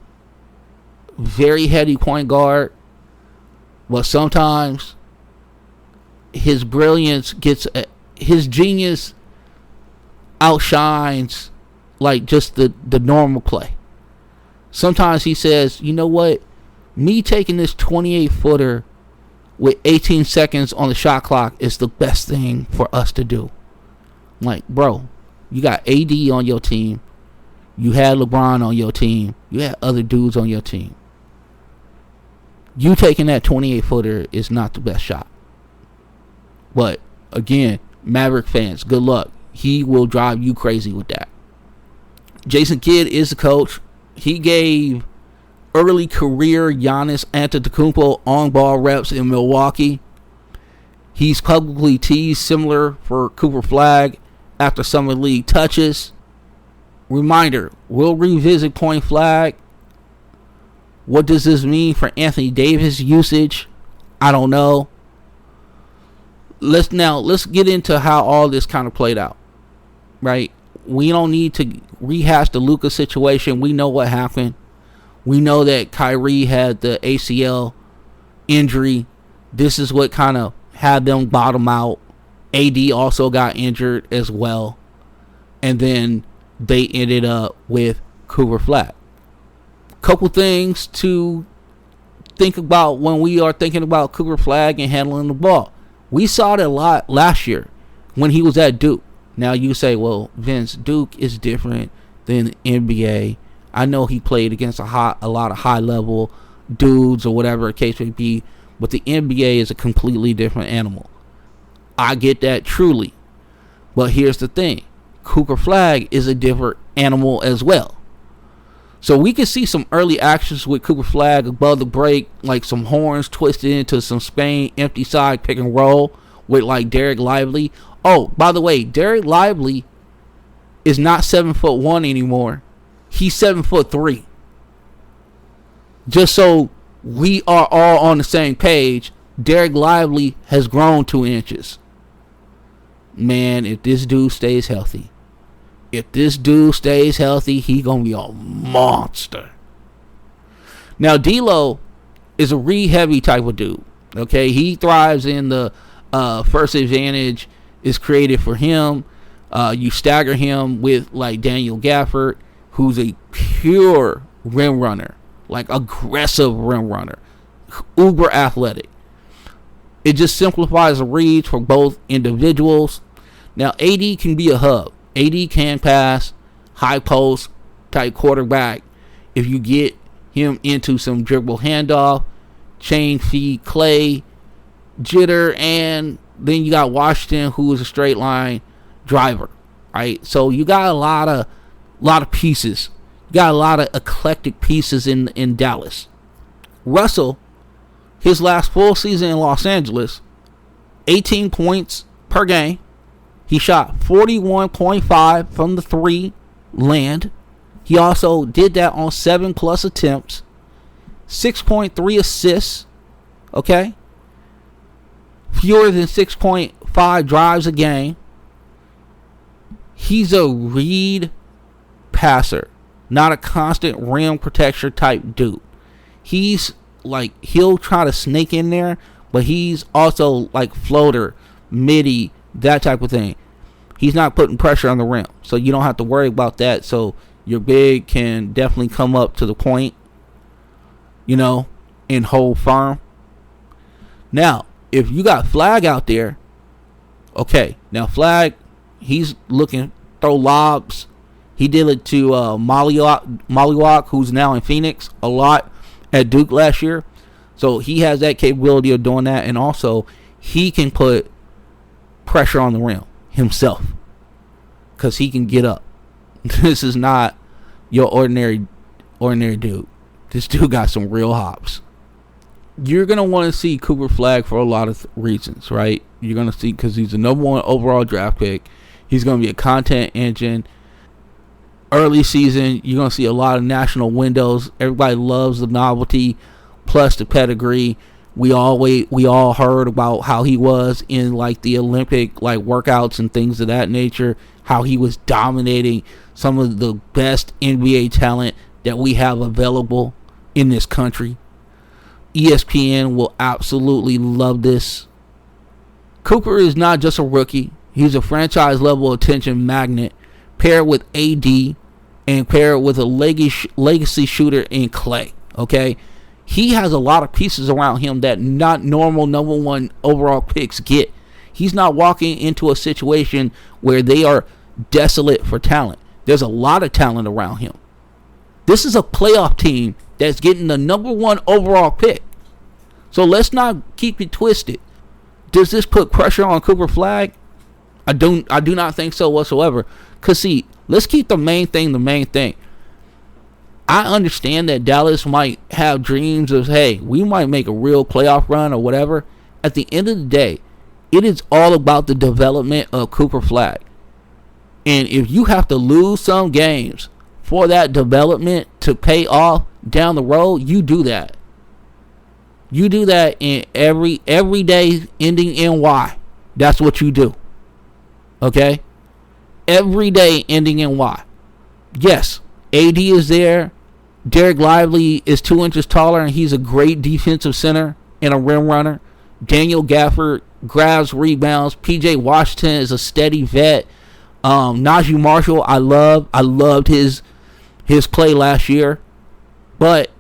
very heady point guard, but sometimes his brilliance gets, his genius outshines like just the normal play. Sometimes he says, you know what, me taking this 28-footer with 18 seconds on the shot clock is the best thing for us to do. I'm like, bro, you got AD on your team, you had LeBron on your team, you had other dudes on your team. You taking that 28-footer is not the best shot. But again, Maverick fans, good luck. He will drive you crazy with that. Jason Kidd is the coach. He gave early career Giannis Antetokounmpo on-ball reps in Milwaukee. He's publicly teased similar for Cooper Flagg after summer league touches. Reminder, we'll revisit point Flagg. What does this mean for Anthony Davis usage? I don't know. Let's get into how all this kind of played out. Right? We don't need to rehash the Luka situation. We know what happened. We know that Kyrie had the ACL injury. This is what kind of had them bottom out. AD also got injured as well. And then they ended up with Cooper Flagg. Couple things to think about when we are thinking about Cooper Flagg and handling the ball. We saw it a lot last year when he was at Duke. Now you say, well, Vince, Duke is different than NBA. I know he played against a lot of high level dudes or whatever the case may be, but the NBA is a completely different animal. I get that truly. But here's the thing. Cooper Flagg is a different animal as well. So we can see some early actions with Cooper Flagg above the break, like some horns twisted into some Spain empty side pick and roll with like Dereck Lively. Oh, by the way, Dereck Lively is not 7'1" anymore. He's 7'3". Just so we are all on the same page, Dereck Lively has grown 2 inches. Man, if this dude stays healthy, he gonna be a monster. Now, D'Lo is a re-heavy type of dude. Okay, he thrives in the first advantage is created for him. You stagger him with like Daniel Gafford, who's a pure rim runner, like aggressive rim runner, uber athletic. It just simplifies the reads for both individuals. Now, AD can be a hub. AD can pass, high post type quarterback. If you get him into some dribble handoff, chain feed Klay, jitter, and then you got Washington, who is a straight line driver, right? So you got a lot of pieces. You got a lot of eclectic pieces in Dallas. Russell, his last full season in Los Angeles, 18 points per game. He shot 41.5 from the 3 land. He also did that on 7+ attempts. 6.3 assists. Okay? Fewer than 6.5 drives a game. He's a read passer, not a constant rim protector type dude. He's like, he'll try to snake in there, but he's also like floater, midi, that type of thing. He's not putting pressure on the rim, so you don't have to worry about that. So your big can definitely come up to the point, and hold firm. Now, if you got Flagg out there, okay, now Flagg, he's looking, throw lobs. He did it to Mollywalk, who's now in Phoenix, a lot at Duke last year. So he has that capability of doing that, and also he can put pressure on the rim himself because he can get up. This is not your ordinary dude. This dude got some real hops. You're going to want to see Cooper Flagg for a lot of reasons, right? You're going to see, because he's the number 1 overall draft pick. He's going to be a content engine. Early season, you're going to see a lot of national windows. Everybody loves the novelty plus the pedigree. We all heard about how he was in like the Olympic like workouts and things of that nature, how he was dominating some of the best NBA talent that we have available in this country. ESPN will absolutely love this. Cooper is not just a rookie. He's a franchise level attention magnet, paired with AD and paired with a legacy shooter in Klay. Okay, he has a lot of pieces around him that not normal number 1 overall picks get. He's not walking into a situation where they are desolate for talent. There's a lot of talent around him. This is a playoff team that's getting the number 1 overall pick. So let's not keep it twisted. Does this put pressure on Cooper Flagg? I do not think so whatsoever. Because see, let's keep the main thing the main thing. I understand that Dallas might have dreams of, hey, we might make a real playoff run or whatever. At the end of the day, it is all about the development of Cooper Flagg. And if you have to lose some games for that development to pay off down the road, you do that. You do that in every day ending in Y. That's what you do. Okay? every day ending in Y. Yes, Edey is there. Dereck Lively is 2 inches taller, and he's a great defensive center and a rim runner. Daniel Gafford grabs rebounds. P.J. Washington is a steady vet. Najee Marshall, I loved his play last year. But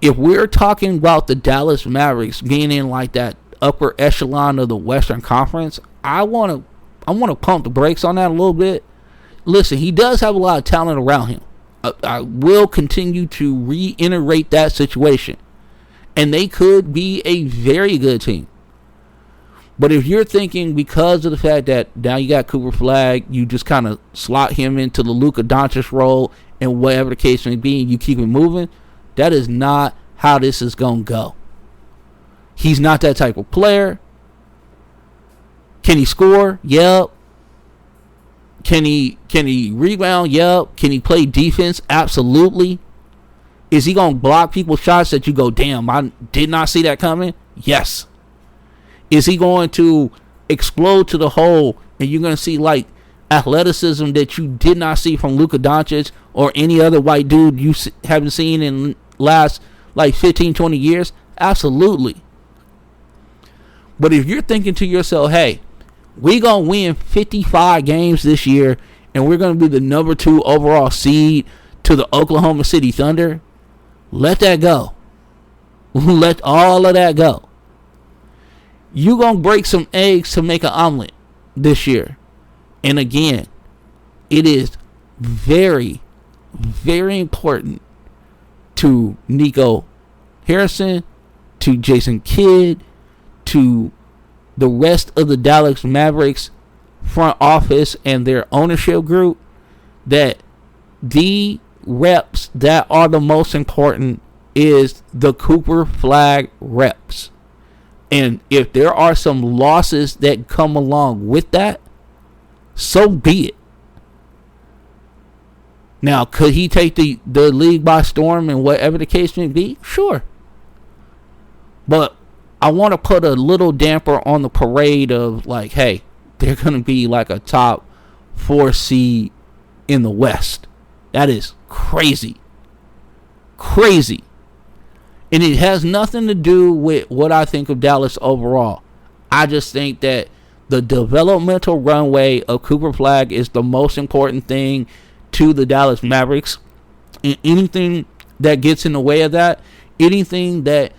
if we're talking about the Dallas Mavericks being in like that upper echelon of the Western Conference, I want to pump the brakes on that a little bit. Listen, he does have a lot of talent around him. I will continue to reiterate that situation. And they could be a very good team. But if you're thinking because of the fact that now you got Cooper Flagg, you just kind of slot him into the Luka Doncic role and whatever the case may be, and you keep it moving, that is not how this is going to go. He's not that type of player. Can he score? Yep. Can he rebound? Yep. Can he play defense? Absolutely. Is he going to block people's shots that you go, damn, I did not see that coming? Yes. Is he going to explode to the hole and you're going to see like athleticism that you did not see from Luka Doncic or any other white dude you haven't seen in last like 15, 20 years? Absolutely. But if you're thinking to yourself, hey, we're going to win 55 games this year and we're going to be the number 2 overall seed to the Oklahoma City Thunder, let that go. Let all of that go. You're going to break some eggs to make an omelet this year. And again, it is very, very important to Nico Harrison, to Jason Kidd, to the rest of the Dallas Mavericks front office and their ownership group that the reps that are the most important is the Cooper Flagg reps. And if there are some losses that come along with that, so be it. Now, could he take the league by storm and whatever the case may be? Sure. But I want to put a little damper on the parade of like, hey, they're going to be like a top 4 seed in the West. That is crazy. Crazy. And it has nothing to do with what I think of Dallas overall. I just think that the developmental runway of Cooper Flagg is the most important thing to the Dallas Mavericks. And anything that gets in the way of that, anything that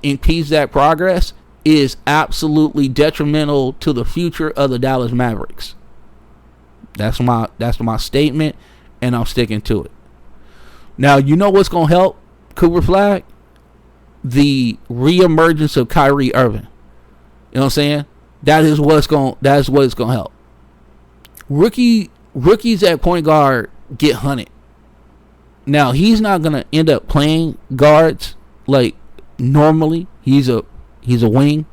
impedes that progress is absolutely detrimental to the future of the Dallas Mavericks. That's my statement, and I'm sticking to it. Now, you know what's going to help Cooper Flagg? The reemergence of Kyrie Irving. You know what I'm saying? That is what's going to help. Rookies at point guard get hunted. Now, he's not going to end up playing guards like normally. He's a wing.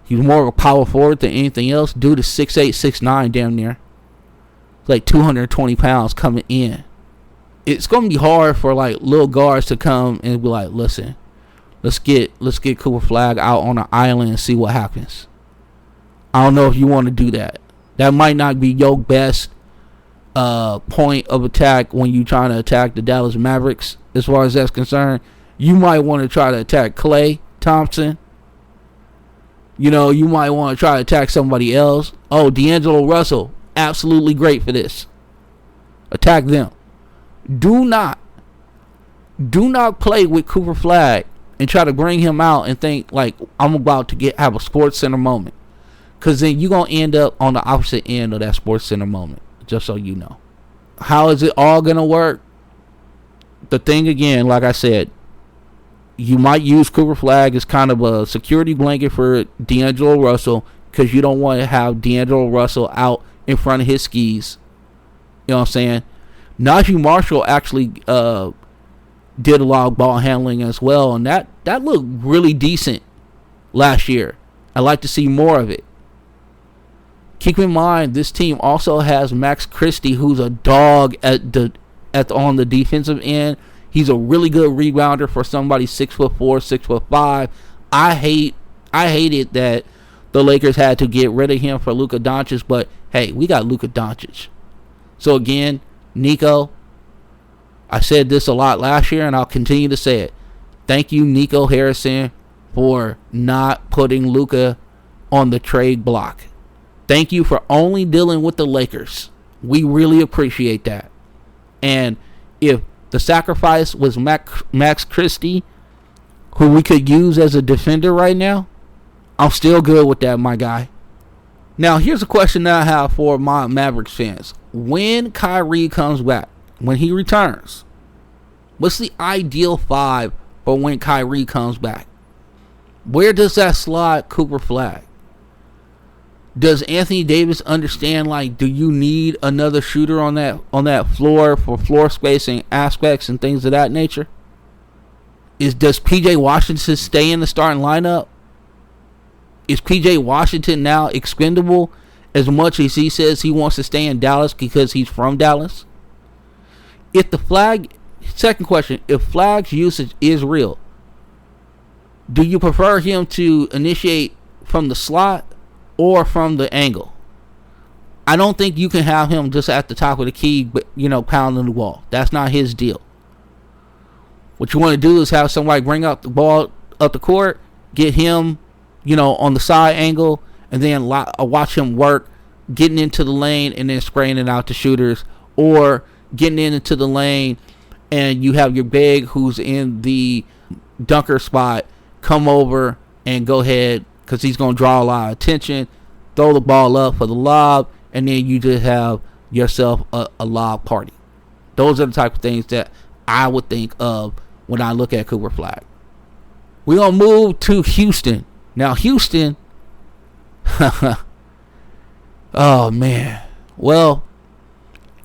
He's more of a power forward than anything else. Dude is 6'8", 6'9", damn near. Like 220 pounds coming in. It's going to be hard for like little guards to come and be like, listen, let's get Cooper Flagg out on an island and see what happens. I don't know if you want to do that. That might not be your best point of attack when you're trying to attack the Dallas Mavericks. As far as that's concerned, you might want to try to attack Klay Thompson. You know, you might want to try to attack somebody else. Oh, D'Angelo Russell, absolutely great for this. Attack them. Do not play with Cooper Flagg and try to bring him out and think like I'm about to have a Sports Center moment. Because then you're going to end up on the opposite end of that Sports Center moment. Just so you know. How is it all going to work? The thing again, like I said, you might use Cooper Flagg as kind of a security blanket for D'Angelo Russell because you don't want to have D'Angelo Russell out in front of his skis. You know what I'm saying? Najee Marshall actually did a lot of ball handling as well, and that looked really decent last year. I'd like to see more of it. Keep in mind, this team also has Max Christie, who's a dog on the defensive end. He's a really good rebounder for somebody 6'4", 6'5". I hated that the Lakers had to get rid of him for Luka Doncic, but hey, we got Luka Doncic. So again, Nico, I said this a lot last year, and I'll continue to say it. Thank you, Nico Harrison, for not putting Luka on the trade block. Thank you for only dealing with the Lakers. We really appreciate that. And if the sacrifice was Max Christie, who we could use as a defender right now, I'm still good with that, my guy. Now, here's a question that I have for my Mavericks fans. When Kyrie comes back, when he returns, what's the ideal five for when Kyrie comes back? Where does that slide Cooper Flagg? Does Anthony Davis understand, like, do you need another shooter on that floor for floor spacing aspects and things of that nature? Does P.J. Washington stay in the starting lineup? Is P.J. Washington now expendable as much as he says he wants to stay in Dallas because he's from Dallas? Second question, if Flagg's usage is real, do you prefer him to initiate from the slot or from the angle? I don't think you can have him just at the top of the key, but pounding the wall. That's not his deal. What you want to do is have somebody bring up the ball up the court, get him, on the side angle, and then watch him work, getting into the lane and then spraying it out to shooters, or getting into the lane and you have your big who's in the dunker spot come over and go ahead, because he's going to draw a lot of attention, throw the ball up for the lob, and then you just have yourself a lob party. Those are the type of things that I would think of when I look at Cooper Flagg. We're going to move to Houston. Now, Houston, oh, man. Well,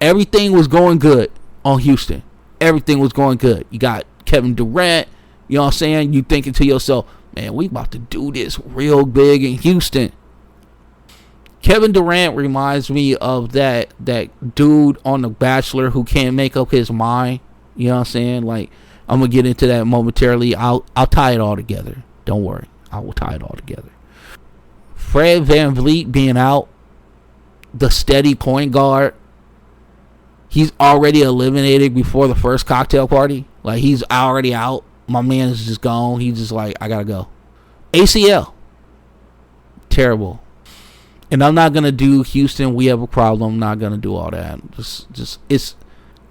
everything was going good on Houston. Everything was going good. You got Kevin Durant, you know what I'm saying? You thinking to yourself, man, we about to do this real big in Houston. Kevin Durant reminds me of that dude on The Bachelor who can't make up his mind. You know what I'm saying? Like, I'm going to get into that momentarily. I'll tie it all together. Don't worry. I will tie it all together. Fred VanVleet being out, the steady point guard, he's already eliminated before the first cocktail party. Like, he's already out. My man is just gone. He's just like, I got to go. ACL. Terrible. And I'm not going to do Houston, we have a problem. I'm not going to do all that. It's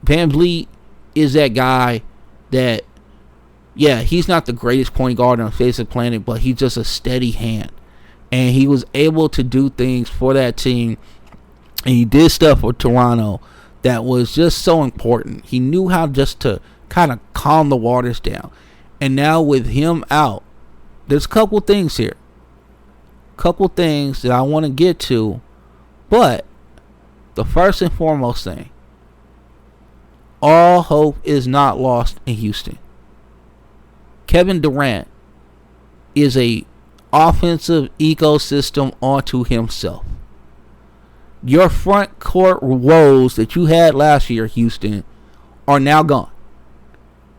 VanVleet is that guy that, yeah, he's not the greatest point guard on the face of the planet, but he's just a steady hand. And he was able to do things for that team. And he did stuff for Toronto that was just so important. He knew how just to kind of calm the waters down. And now with him out, there's a couple things here. Couple things that I want to get to. But the first and foremost thing, all hope is not lost in Houston. Kevin Durant is a offensive ecosystem onto himself. Your front court woes that you had last year, Houston, are now gone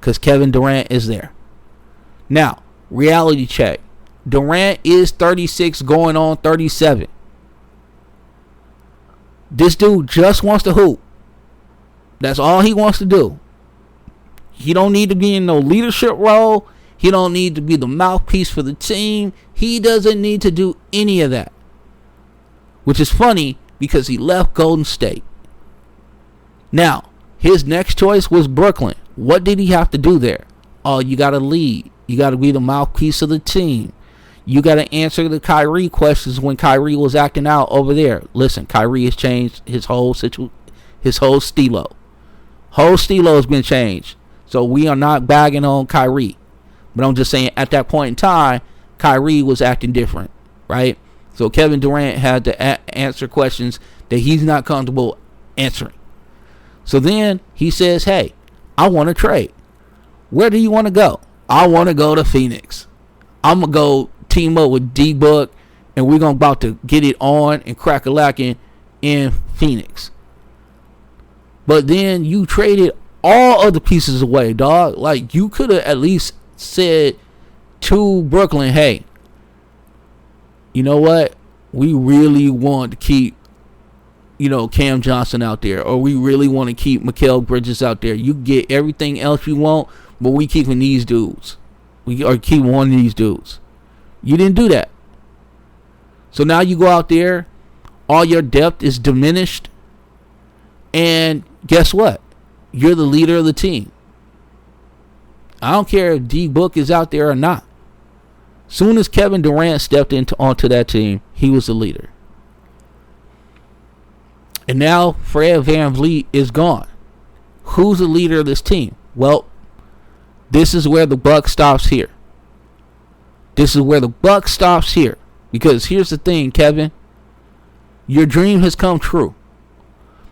because Kevin Durant is there. Now, reality check. Durant is 36 going on 37. This dude just wants to hoop. That's all he wants to do. He don't need to be in no leadership role. He don't need to be the mouthpiece for the team. He doesn't need to do any of that. Which is funny because he left Golden State. Now, his next choice was Brooklyn. What did he have to do there? Oh, you got to lead. You got to be the mouthpiece of the team. You got to answer the Kyrie questions when Kyrie was acting out over there. Listen, Kyrie has changed his whole stilo. Whole stilo has been changed. So we are not bagging on Kyrie. But I'm just saying at that point in time, Kyrie was acting different, right? So Kevin Durant had to answer questions that he's not comfortable answering. So then he says, hey, I want to trade. Where do you want to go? I want to go to Phoenix. I'm going to go team up with D-Book, and we're going to about to get it on and crack-a-lacking in Phoenix. But then you traded all other pieces away, dog. Like, you could have at least said to Brooklyn, hey, you know what? We really want to keep Cam Johnson out there, or we really want to keep Mikal Bridges out there. You get everything else you want, but we keeping these dudes. We keep one of these dudes. You didn't do that. So now you go out there, all your depth is diminished, and guess what? You're the leader of the team. I don't care if D Book is out there or not. Soon as Kevin Durant stepped onto that team, he was the leader. And now Fred VanVleet is gone. Who's the leader of this team? Well, this is where the buck stops here. This is where the buck stops here. Because here's the thing, Kevin. Your dream has come true.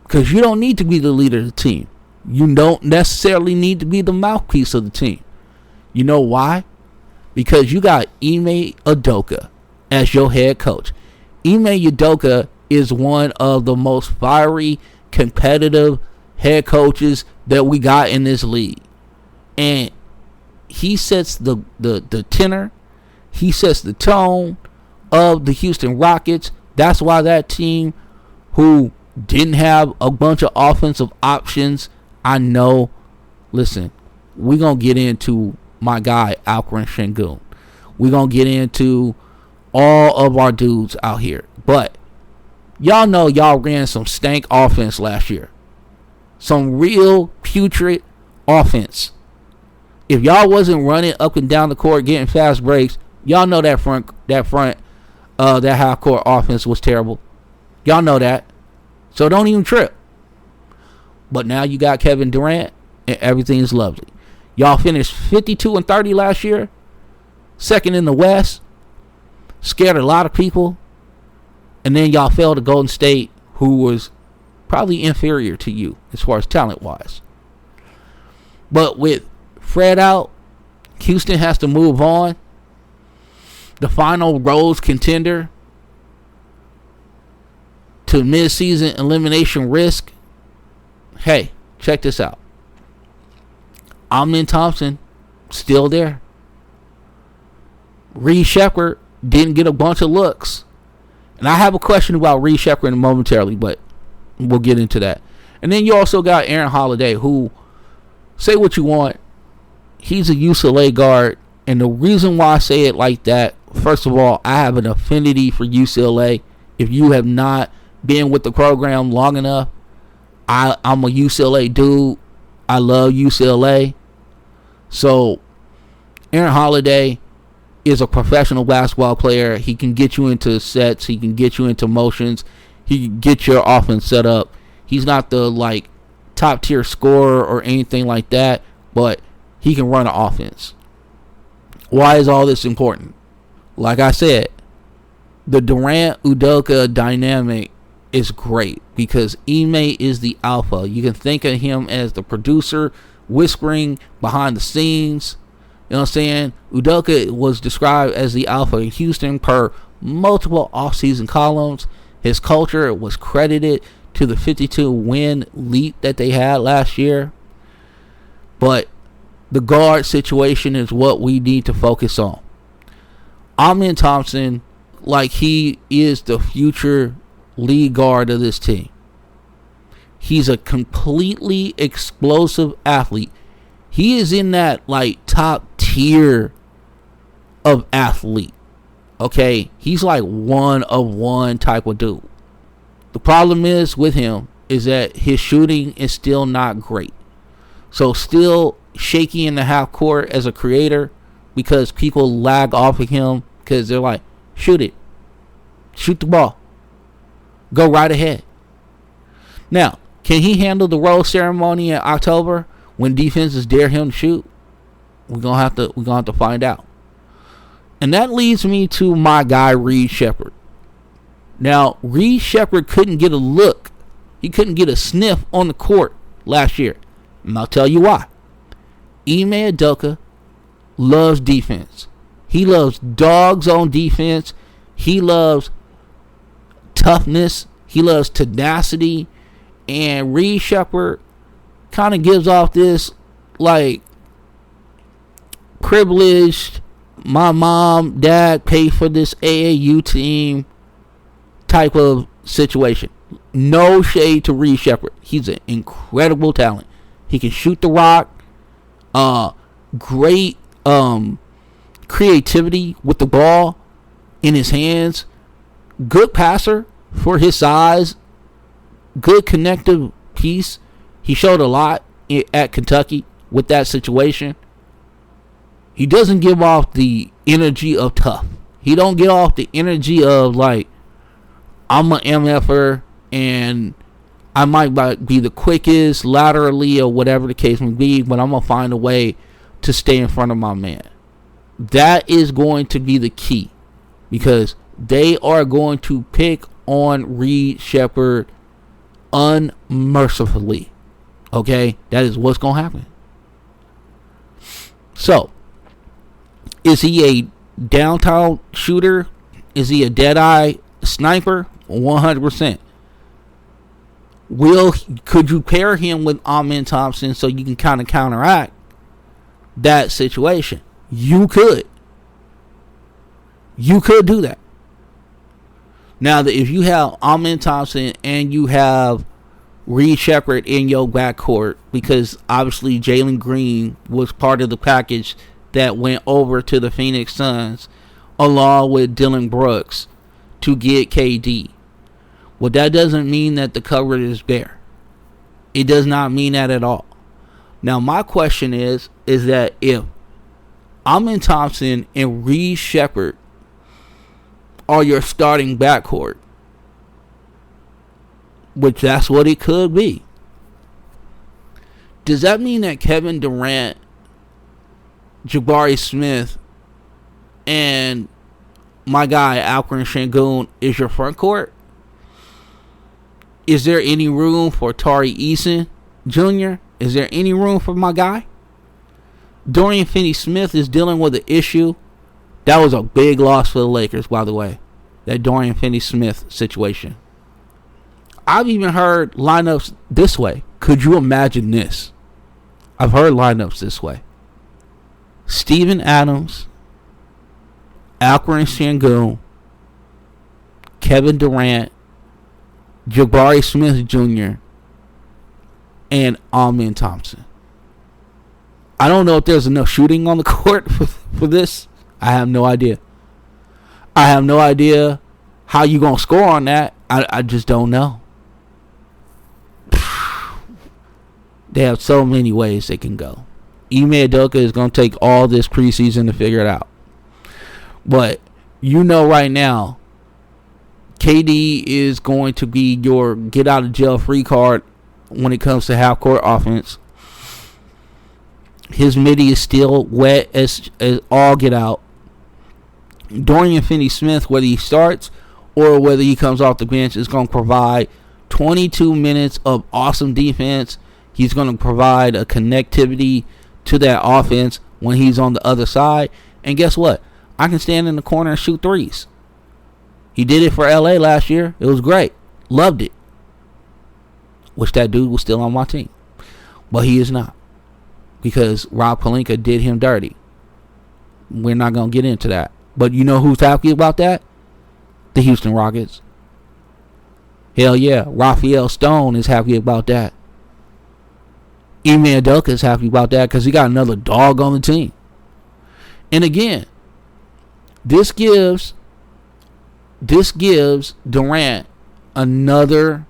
Because you don't need to be the leader of the team. You don't necessarily need to be the mouthpiece of the team. You know why? Because you got Ime Udoka as your head coach. Ime Udoka is one of the most fiery, competitive head coaches that we got in this league. And he sets the tenor. He sets the tone of the Houston Rockets. That's why that team, who didn't have a bunch of offensive options, I know. Listen, we're going to get into my guy, Alperen Şengün. We're going to get into all of our dudes out here. But y'all know y'all ran some stank offense last year. Some real putrid offense. If y'all wasn't running up and down the court getting fast breaks, y'all know that half court offense was terrible. Y'all know that. So don't even trip. But now you got Kevin Durant and everything's lovely. Y'all finished 52-30 last year. Second in the West. Scared a lot of people. And then y'all fell to Golden State, who was probably inferior to you as far as talent-wise. But with Fred out, Houston has to move on. The final Rose contender to midseason elimination risk. Hey, check this out. Amen Thompson still there. Reed Sheppard didn't get a bunch of looks. And I have a question about Reed Sheppard momentarily, but we'll get into that. And then you also got Aaron Holiday, who, say what you want, he's a UCLA guard. And the reason why I say it like that, first of all, I have an affinity for UCLA. If you have not been with the program long enough, I'm a UCLA dude. I love UCLA. So Aaron Holiday is a professional basketball player. He can get you into sets. He can get you into motions. He can get your offense set up. He's not the top tier scorer or anything like that, but he can run an offense. Why is all this important? Like I said, the Durant-Udoka dynamic is great because Ime is the alpha. You can think of him as the producer, whispering behind the scenes. You know what I'm saying? Udoka was described as the alpha in Houston per multiple offseason columns. His culture was credited to the 52-win leap that they had last year. But the guard situation is what we need to focus on. Amen Thompson, he is the future lead guard of this team. He's a completely explosive athlete. He is in that top tier of athlete. Okay, he's one of one type of dude. The problem is with him is that his shooting is still not great. So still shaky in the half court as a creator because people lag off of him because they're like, shoot it. Shoot the ball. Go right ahead. Now, can he handle the rose ceremony in October when defenses dare him to shoot? We're gonna have to find out. And that leads me to my guy Reed Sheppard. Now, Reed Sheppard couldn't get a look. He couldn't get a sniff on the court last year. And I'll tell you why. Ime Udoka loves defense. He loves dogs on defense. He loves toughness. He loves tenacity. And Reed Sheppard kind of gives off this privileged, my mom, dad pay for this AAU team type of situation. No shade to Reed Sheppard. He's an incredible talent. He can shoot the rock. Great creativity with the ball in his hands. Good passer for his size. Good connective piece. He showed a lot at Kentucky with that situation. He doesn't give off the energy of tough. He don't get off the energy of like, I'm an MFer and I might be the quickest laterally or whatever the case may be, but I'm going to find a way to stay in front of my man. That is going to be the key, because they are going to pick on Reed Sheppard unmercifully. Okay? That is what's going to happen. So, is he a downtown shooter? Is he a dead-eye sniper? 100%. Could you pair him with Amen Thompson so you can kind of counteract that situation? You could. You could do that. Now, if you have Amen Thompson and you have Reed Sheppard in your backcourt, because obviously Jalen Green was part of the package that went over to the Phoenix Suns along with Dylan Brooks to get KD. Well, that doesn't mean that the cupboard is bare. It does not mean that at all. Now, my question is that if Amen Thompson and Reed Sheppard are your starting backcourt, which that's what it could be, does that mean that Kevin Durant, Jabari Smith, and my guy Alperen Sengun is your front court? Is there any room for Tari Eason Jr.? Is there any room for my guy? Dorian Finney-Smith is dealing with an issue. That was a big loss for the Lakers, by the way. That Dorian Finney-Smith situation. I've even heard lineups this way. Could you imagine this? I've heard lineups this way. Steven Adams, Alperen Sengun, Kevin Durant, Jabari Smith Jr., and Amen Thompson. I don't know if there's enough shooting on the court for this. I have no idea. I have no idea how you going to score on that. I just don't know. They have so many ways they can go. Ime Udoka is going to take all this preseason to figure it out. But you know right now, KD is going to be your get out of jail free card when it comes to half court offense. His midi is still wet as all get out. Dorian Finney-Smith, whether he starts or whether he comes off the bench, is going to provide 22 minutes of awesome defense. He's going to provide a connectivity to that offense when he's on the other side. And guess what? I can stand in the corner and shoot threes. He did it for LA last year. It was great. Loved it. Wish that dude was still on my team. But he is not. Because Rob Pelinka did him dirty. We're not going to get into that. But you know who's happy about that? The Houston Rockets. Hell yeah. Raphael Stone is happy about that. Ime Udoka is happy about that because he got another dog on the team. And again, this gives Durant another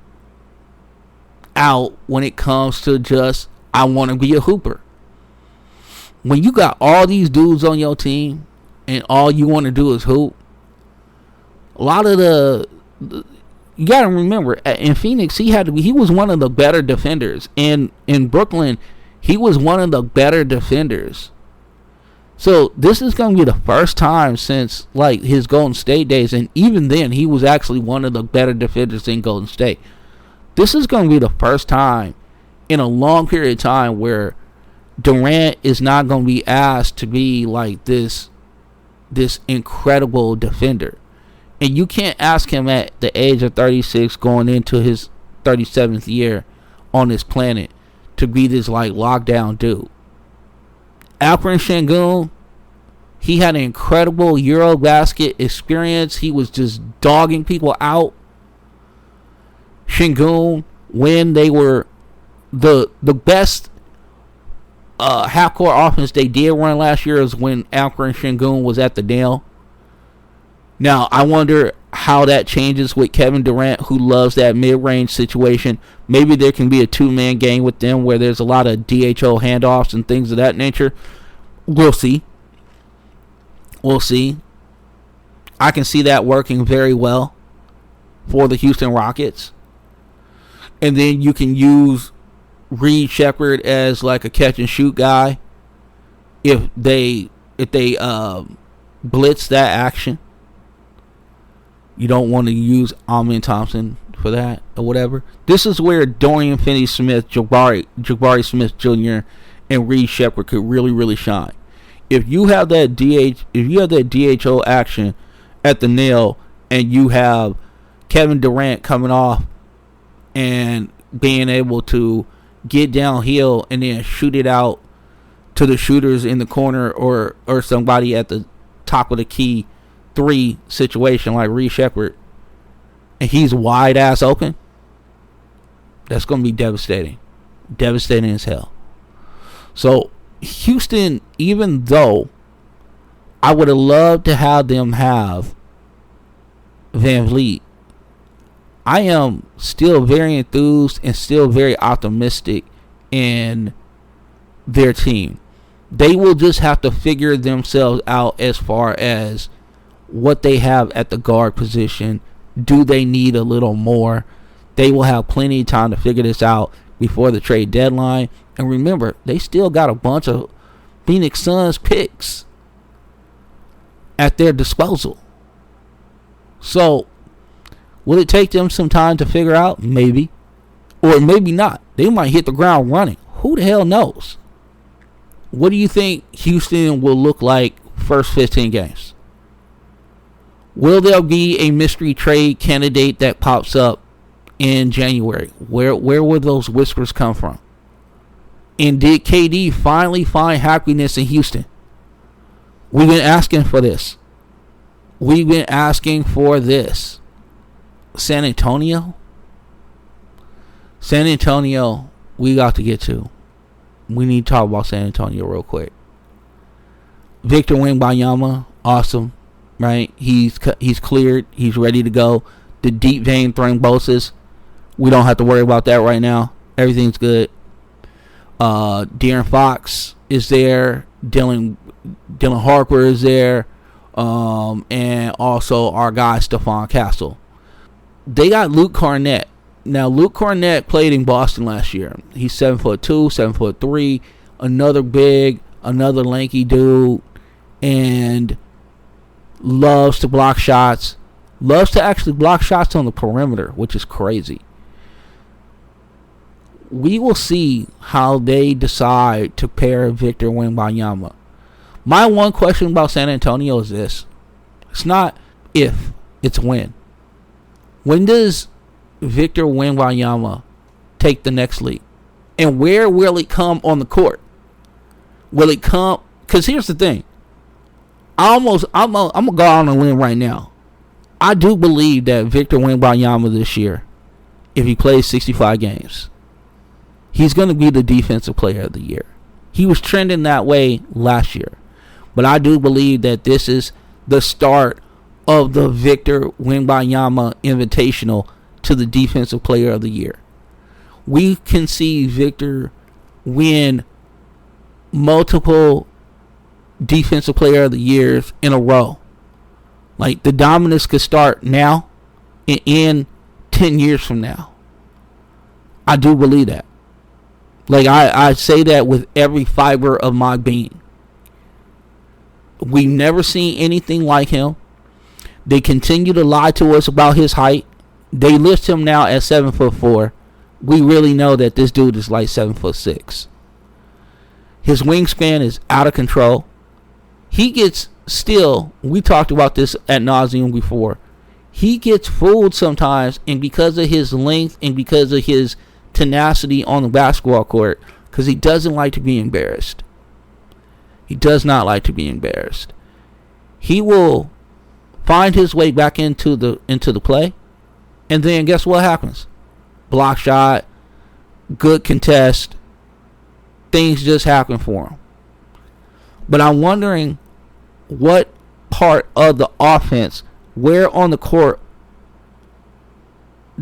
out when it comes to just, I want to be a hooper. When you got all these dudes on your team and all you want to do is hoop, a lot of you got to remember, in Phoenix, he was one of the better defenders. In Brooklyn, he was one of the better defenders. So this is going to be the first time since like his Golden State days, and even then he was actually one of the better defenders in Golden State. This is going to be the first time in a long period of time where Durant is not going to be asked to be like this incredible defender. And you can't ask him at the age of 36 going into his 37th year on this planet to be this like lockdown dude. Alperen Sengun, he had an incredible Eurobasket experience. He was just dogging people out. Şengün, when they were the best half-court offense they did run last year is when Alperen Şengün was at the nail. Now, I wonder how that changes with Kevin Durant, who loves that mid-range situation. Maybe there can be a two-man game with them where there's a lot of DHO handoffs and things of that nature. We'll see. We'll see. I can see that working very well for the Houston Rockets. And then you can use Reed Sheppard as like a catch-and-shoot guy if they blitz that action. You don't want to use Amen Thompson for that or whatever. This is where Dorian Finney-Smith, Jabari Smith Jr., and Reed Sheppard could really, really shine. If you have that DHO action at the nail, and you have Kevin Durant coming off and being able to get downhill and then shoot it out to the shooters in the corner or somebody at the top of the key 3 situation like Reed Sheppard, and he's wide ass open, that's going to be devastating as hell. So Houston, even though I would have loved to have them have Van Vliet, I am still very enthused and still very optimistic in their team. They will just have to figure themselves out as far as what they have at the guard position. Do they need a little more? They will have plenty of time to figure this out before the trade deadline. And remember, they still got a bunch of Phoenix Suns picks at their disposal. So, will it take them some time to figure out? Maybe. Or maybe not. They might hit the ground running. Who the hell knows? What do you think Houston will look like first 15 games? Will there be a mystery trade candidate that pops up in January? Where will those whispers come from? And did KD finally find happiness in Houston? We've been asking for this. San Antonio, we got to get to. We need to talk about San Antonio real quick. Victor Wembanyama, awesome, right? He's cleared. He's ready to go. The deep vein thrombosis, we don't have to worry about that right now. Everything's good. De'Aaron Fox is there. Dylan Harper is there. And also our guy Stephon Castle. They got Luke Cornett. Now, Luke Cornett played in Boston last year. He's 7'2", 7'3", another big, another lanky dude, and loves to block shots. Loves to actually block shots on the perimeter, which is crazy. We will see how they decide to pair Victor Wembanyama. My one question about San Antonio is this. It's not if, it's when. When does Victor Wembanyama take the next leap? And where will it come on the court? Will it come? Because here's the thing. I'm going to go on a limb right now. I do believe that Victor Wembanyama this year, if he plays 65 games, he's going to be the defensive player of the year. He was trending that way last year. But I do believe that this is the start of the Victor Wembanyama Invitational to the defensive player of the year. We can see Victor win multiple defensive player of the years in a row. Like, the dominance could start now and end 10 years from now. I do believe that. Like, I say that with every fiber of my being. We've never seen anything like him. They continue to lie to us about his height. They list him now at 7'4". We really know that this dude is like 7'6". His wingspan is out of control. He gets still, we talked about this ad nauseum before. He gets fooled sometimes, and because of his length and because of his tenacity on the basketball court, because he doesn't like to be embarrassed. He does not like to be embarrassed. He will find his way back into the play, and then guess what happens? block shot, good contest. Things just happen for him. But I'm wondering what part of the offense, where on the court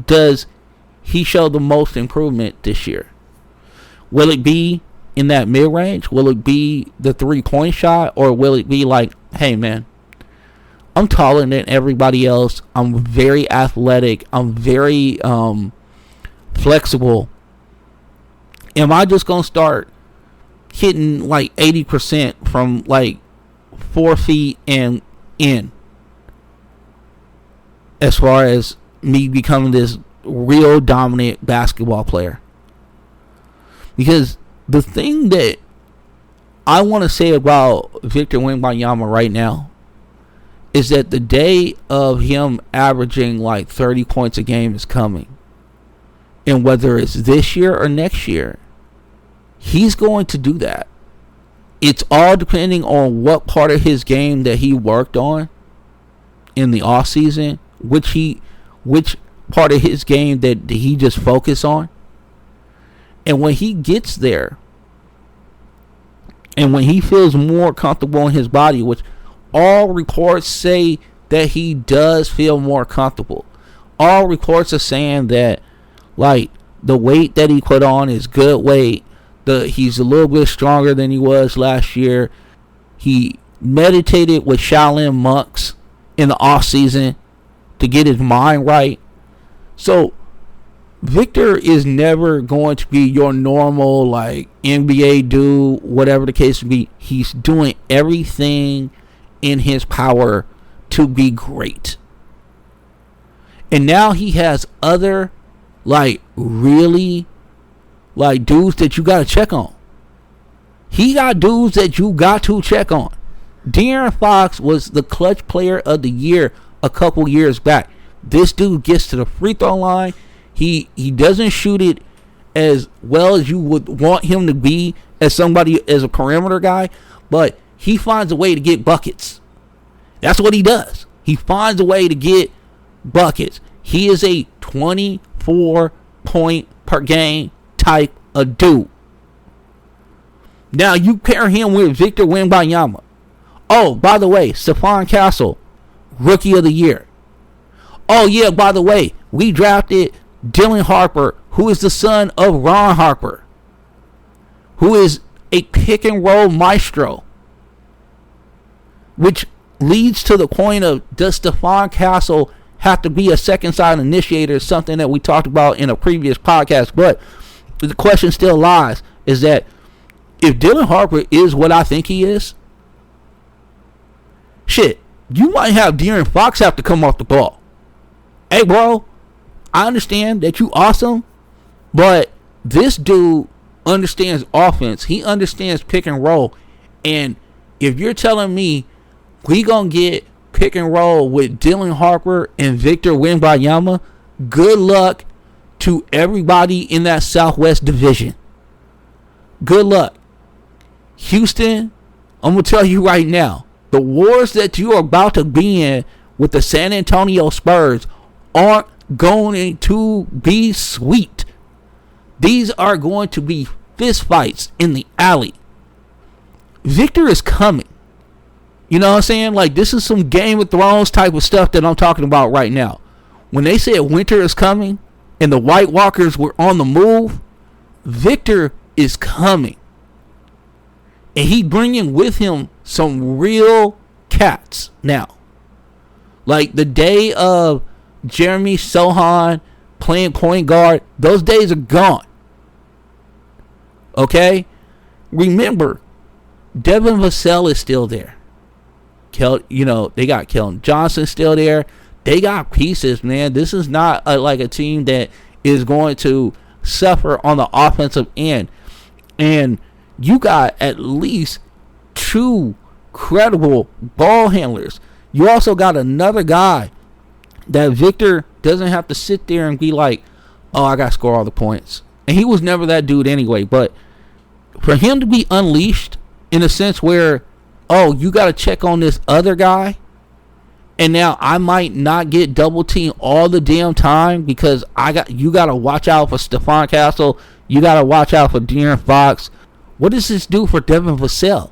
does he show the most improvement this year? Will it be in that mid-range? Will it be the three-point shot? Or will it be like, hey, man, I'm taller than everybody else. I'm very athletic. I'm very flexible. Am I just going to start hitting like 80% from like 4 feet and in? As far as me becoming this real dominant basketball player. Because the thing that I want to say about Victor Wembanyama right now is that the day of him averaging like 30 points a game is coming. And whether it's this year or next year, he's going to do that. It's all depending on what part of his game that he worked on in the off season, which part of his game that he just focused on. And when he gets there, and when he feels more comfortable in his body, which all reports say that he does feel more comfortable. All reports are saying that, like, the weight that he put on is good weight. He's a little bit stronger than he was last year. He meditated with Shaolin monks in the off season to get his mind right. So Victor is never going to be your normal like NBA dude, whatever the case may be. He's doing everything in his power to be great. And now he has other like really like dudes that you got to check on. He got dudes that you got to check on. De'Aaron Fox was the clutch player of the year a couple years back. This dude gets to the free throw line. He doesn't shoot it as well as you would want him to be as a perimeter guy, but he finds a way to get buckets. That's what he does. He finds a way to get buckets. He is a 24 point per game type of dude. Now you pair him with Victor Wembanyama. Oh, by the way, Stephon Castle, Rookie of the Year. Oh yeah, by the way, we drafted Dylan Harper, who is the son of Ron Harper, who is a pick and roll maestro. Which leads to the point of, does Stephon Castle have to be a second side initiator? Something that we talked about in a previous podcast. But the question still lies, is that if Dylan Harper is what I think he is, shit, you might have De'Aaron Fox have to come off the ball. Hey, bro, I understand that you awesome, but this dude understands offense. He understands pick and roll. And if you're telling me we gonna get pick and roll with Dylan Harper and Victor Wembanyama, good luck to everybody in that Southwest Division. Good luck. Houston, I'm gonna tell you right now, the wars that you are about to be in with the San Antonio Spurs aren't going to be sweet. These are going to be fist fights in the alley. Victor is coming. You know what I'm saying? Like, this is some Game of Thrones type of stuff that I'm talking about right now. When they said winter is coming and the White Walkers were on the move, Victor is coming. And he bringing with him some real cats now. Like the day of Jeremy Sohan playing point guard, those days are gone. Okay? Remember, Devin Vassell is still there. They got Keldon Johnson still there. They got pieces, man. This is not like a team that is going to suffer on the offensive end. And you got at least 2 credible ball handlers. You also got another guy that Victor doesn't have to sit there and be like, oh, I got to score all the points. And he was never that dude anyway. But for him to be unleashed in a sense where, oh, you got to check on this other guy, And now I might not get double teamed all the damn time because you got to watch out for Stephon Castle. You got to watch out for De'Aaron Fox. What does this do for Devin Vassell?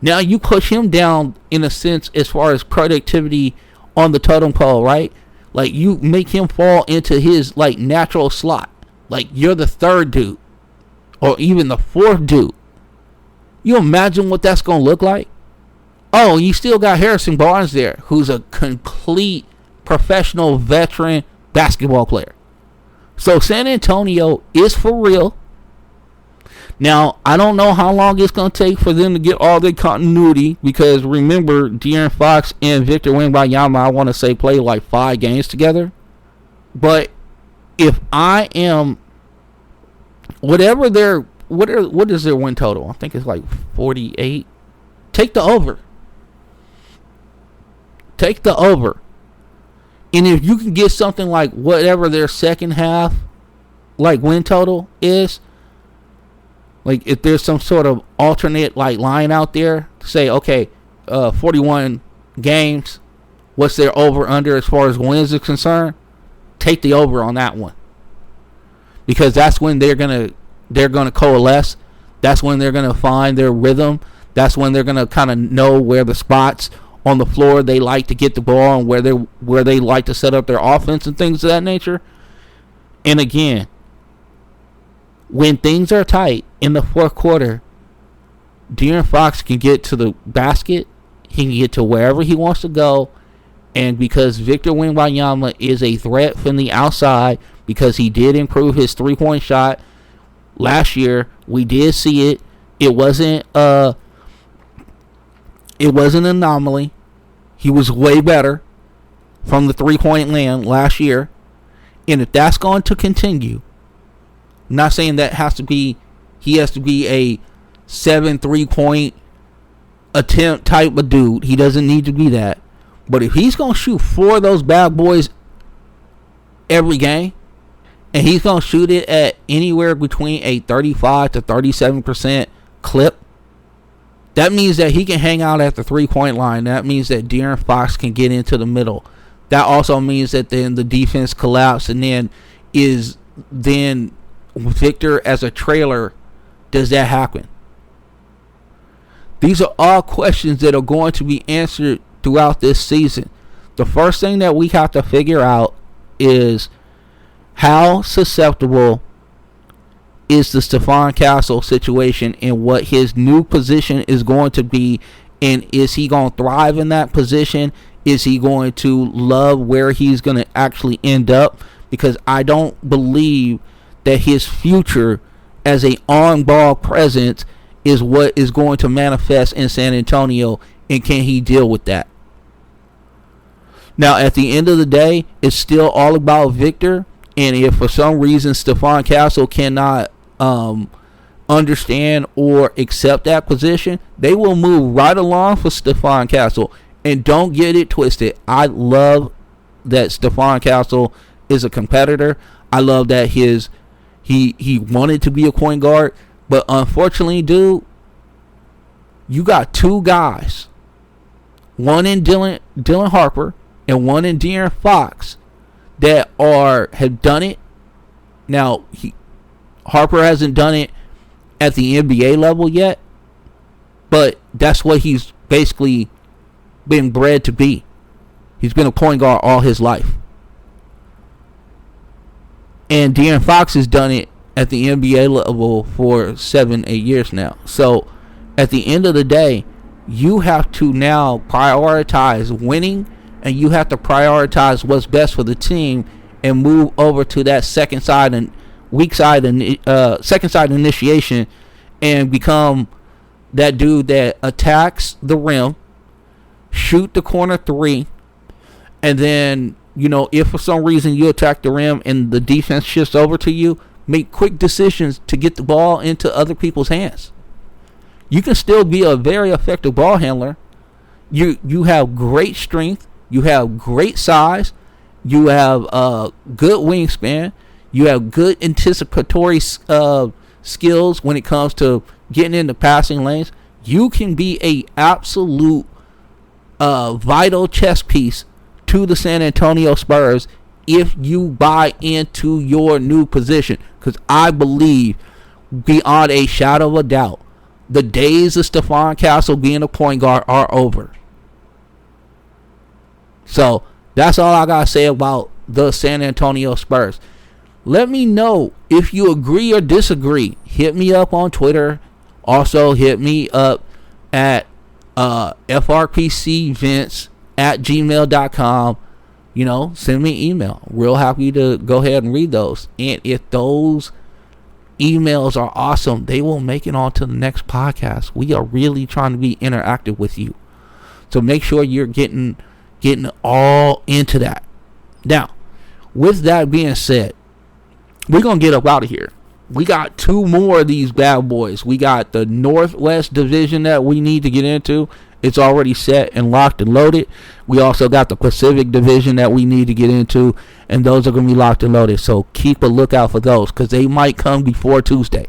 Now you push him down in a sense as far as productivity on the totem pole, right? Like you make him fall into his like natural slot. Like you're the third dude or even the fourth dude. You imagine what that's going to look like? Oh, you still got Harrison Barnes there, who's a complete professional veteran basketball player. So San Antonio is for real. Now, I don't know how long it's going to take for them to get all their continuity because remember, De'Aaron Fox and Victor Wembanyama, I want to say, played like 5 games together. But if I am, what is their win total? I think it's like 48. Take the over. Take the over. And if you can get something like whatever their second half like win total is, like if there's some sort of alternate like line out there to say, okay, 41 games, what's their over under as far as wins is concerned, take the over on that one. Because that's when they're gonna coalesce. That's when they're gonna find their rhythm. That's when they're gonna kind of know where the spots on the floor they like to get the ball and where they like to set up their offense and things of that nature. And again, when things are tight in the fourth quarter, De'Aaron Fox can get to the basket. He can get to wherever he wants to go. And because Victor Wembanyama is a threat from the outside, because he did improve his three-point shot last year, we did see it. It wasn't an anomaly. He was way better from the three-point land last year. And if that's going to continue, I'm not saying that he has to be a 7 3-point attempt type of dude. He doesn't need to be that. But if he's going to shoot 4 of those bad boys every game, and he's going to shoot it at anywhere between a 35 to 37% clip, that means that he can hang out at the 3-point line. That means that De'Aaron Fox can get into the middle. That also means that then the defense collapses, and then Victor as a trailer, does that happen? These are all questions that are going to be answered throughout this season. The first thing that we have to figure out is how susceptible is the Stephon Castle situation and what his new position is going to be, and is he going to thrive in that position? Is he going to love where he's going to actually end up? Because I don't believe that his future as a on-ball presence is what is going to manifest in San Antonio, and can he deal with that? Now, at the end of the day, it's still all about Victor, and if for some reason Stephon Castle cannot understand or accept that position, they will move right along for Stephon Castle. And don't get it twisted. I love that Stephon Castle is a competitor. I love that he wanted to be a point guard, but unfortunately, dude, you got 2 guys, one in Dylan Harper and one in De'Aaron Fox, that have done it. Now, Harper hasn't done it at the NBA level yet, but that's what he's basically been bred to be. He's been a point guard all his life. And De'Aaron Fox has done it at the NBA level for 7-8 years now. So, at the end of the day, you have to now prioritize winning, and you have to prioritize what's best for the team and move over to that second side initiation and become that dude that attacks the rim, shoot the corner 3, and then, if for some reason you attack the rim and the defense shifts over to you, make quick decisions to get the ball into other people's hands. You can still be a very effective ball handler. You have great strength. You have great size. You have good wingspan. You have good anticipatory skills when it comes to getting into passing lanes. You can be a absolute vital chess piece to the San Antonio Spurs if you buy into your new position. Because I believe, beyond a shadow of a doubt, the days of Stephon Castle being a point guard are over. So that's all I got to say about the San Antonio Spurs. Let me know if you agree or disagree. Hit me up on Twitter. Also hit me up at frpcvince@gmail.com. Send me an email. Real happy to go ahead and read those. And if those emails are awesome, they will make it onto the next podcast. We are really trying to be interactive with you. So make sure you're getting all into that. Now, with that being said, we're going to get up out of here. We got two more of these bad boys. We got the Northwest Division that we need to get into. It's already set and locked and loaded. We also got the Pacific Division that we need to get into, and those are going to be locked and loaded. So keep a lookout for those, because they might come before Tuesday.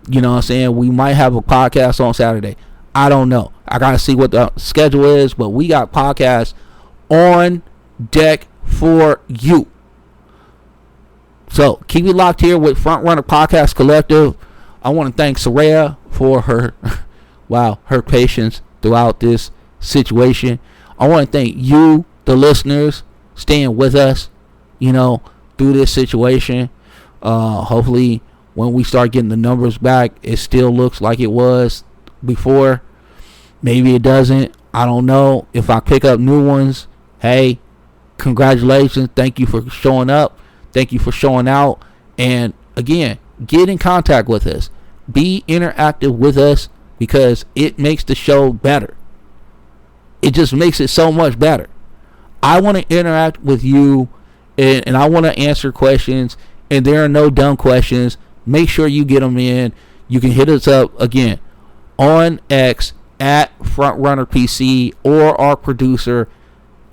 You know what I'm saying? We might have a podcast on Saturday. I don't know. I got to see what the schedule is, but we got podcasts on deck for you. So keep it locked here with Front Runner Podcast Collective. I want to thank Saraya for her patience throughout this situation. I want to thank you, the listeners, staying with us, through this situation. Hopefully, when we start getting the numbers back, it still looks like it was before. Maybe it doesn't. I don't know. If I pick up new ones, hey, congratulations. Thank you for showing up. Thank you for showing out. And again, get in contact with us. Be interactive with us, because it makes the show better. It just makes it so much better. I want to interact with you, and I want to answer questions, and there are no dumb questions. Make sure you get them in. You can hit us up again on X at FrontRunnerPC, or our producer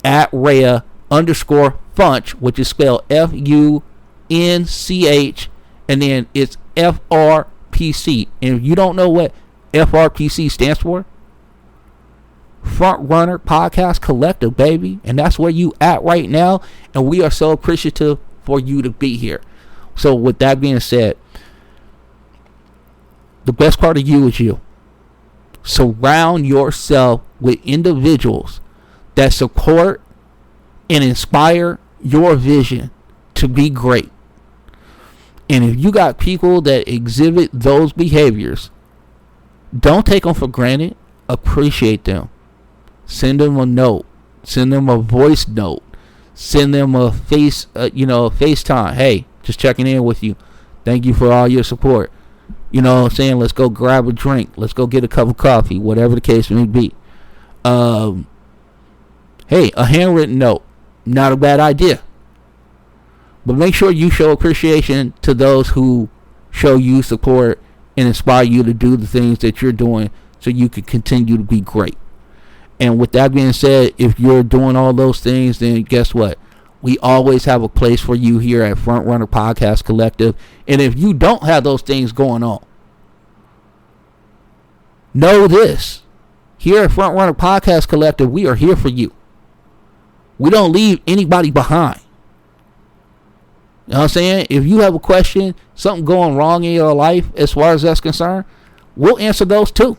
at Rhea_Funch, which is spelled FUNCH, and then it's FRPC. And if you don't know what FRPC stands for, Front Runner Podcast Collective, baby. And that's where you at right now, and we are so appreciative for you to be here. So with that being said, the best part of you is you. Surround yourself with individuals that support and inspire your vision to be great. And if you got people that exhibit those behaviors, don't take them for granted. Appreciate them. Send them a note. Send them a voice note. Send them a FaceTime. Hey, just checking in with you. Thank you for all your support. You know what I'm saying? Let's go grab a drink. Let's go get a cup of coffee. Whatever the case may be. Hey, a handwritten note. Not a bad idea. But make sure you show appreciation to those who show you support and inspire you to do the things that you're doing so you can continue to be great. And with that being said, if you're doing all those things, then guess what? We always have a place for you here at Front Runner Podcast Collective. And if you don't have those things going on, know this. Here at Front Runner Podcast Collective, we are here for you. We don't leave anybody behind. You know what I'm saying? If you have a question, something going wrong in your life as far as that's concerned, we'll answer those too.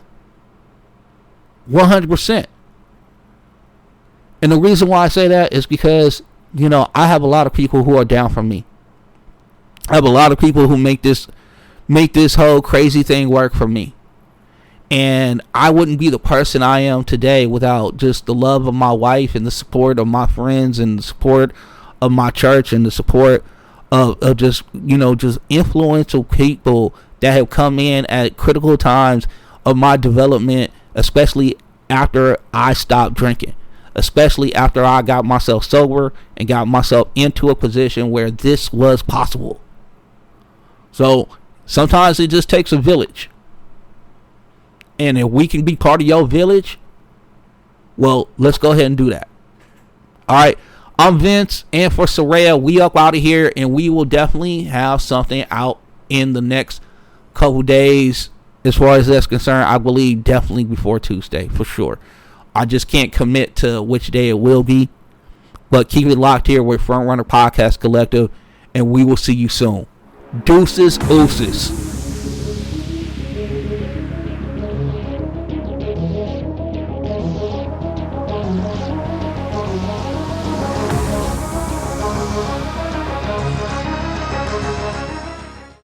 100%. And the reason why I say that is because, I have a lot of people who are down for me. I have a lot of people who make this whole crazy thing work for me. And I wouldn't be the person I am today without just the love of my wife and the support of my friends and the support of my church and the support of just influential people that have come in at critical times of my development, especially after I stopped drinking, especially after I got myself sober and got myself into a position where this was possible. So sometimes it just takes a village. And if we can be part of your village, well, let's go ahead and do that. All right. I'm Vince, and for Saraya, we up out of here, and we will definitely have something out in the next couple days. As far as that's concerned, I believe definitely before Tuesday, for sure. I just can't commit to which day it will be. But keep it locked here with Front Runner Podcast Collective, and we will see you soon. Deuces, ooses.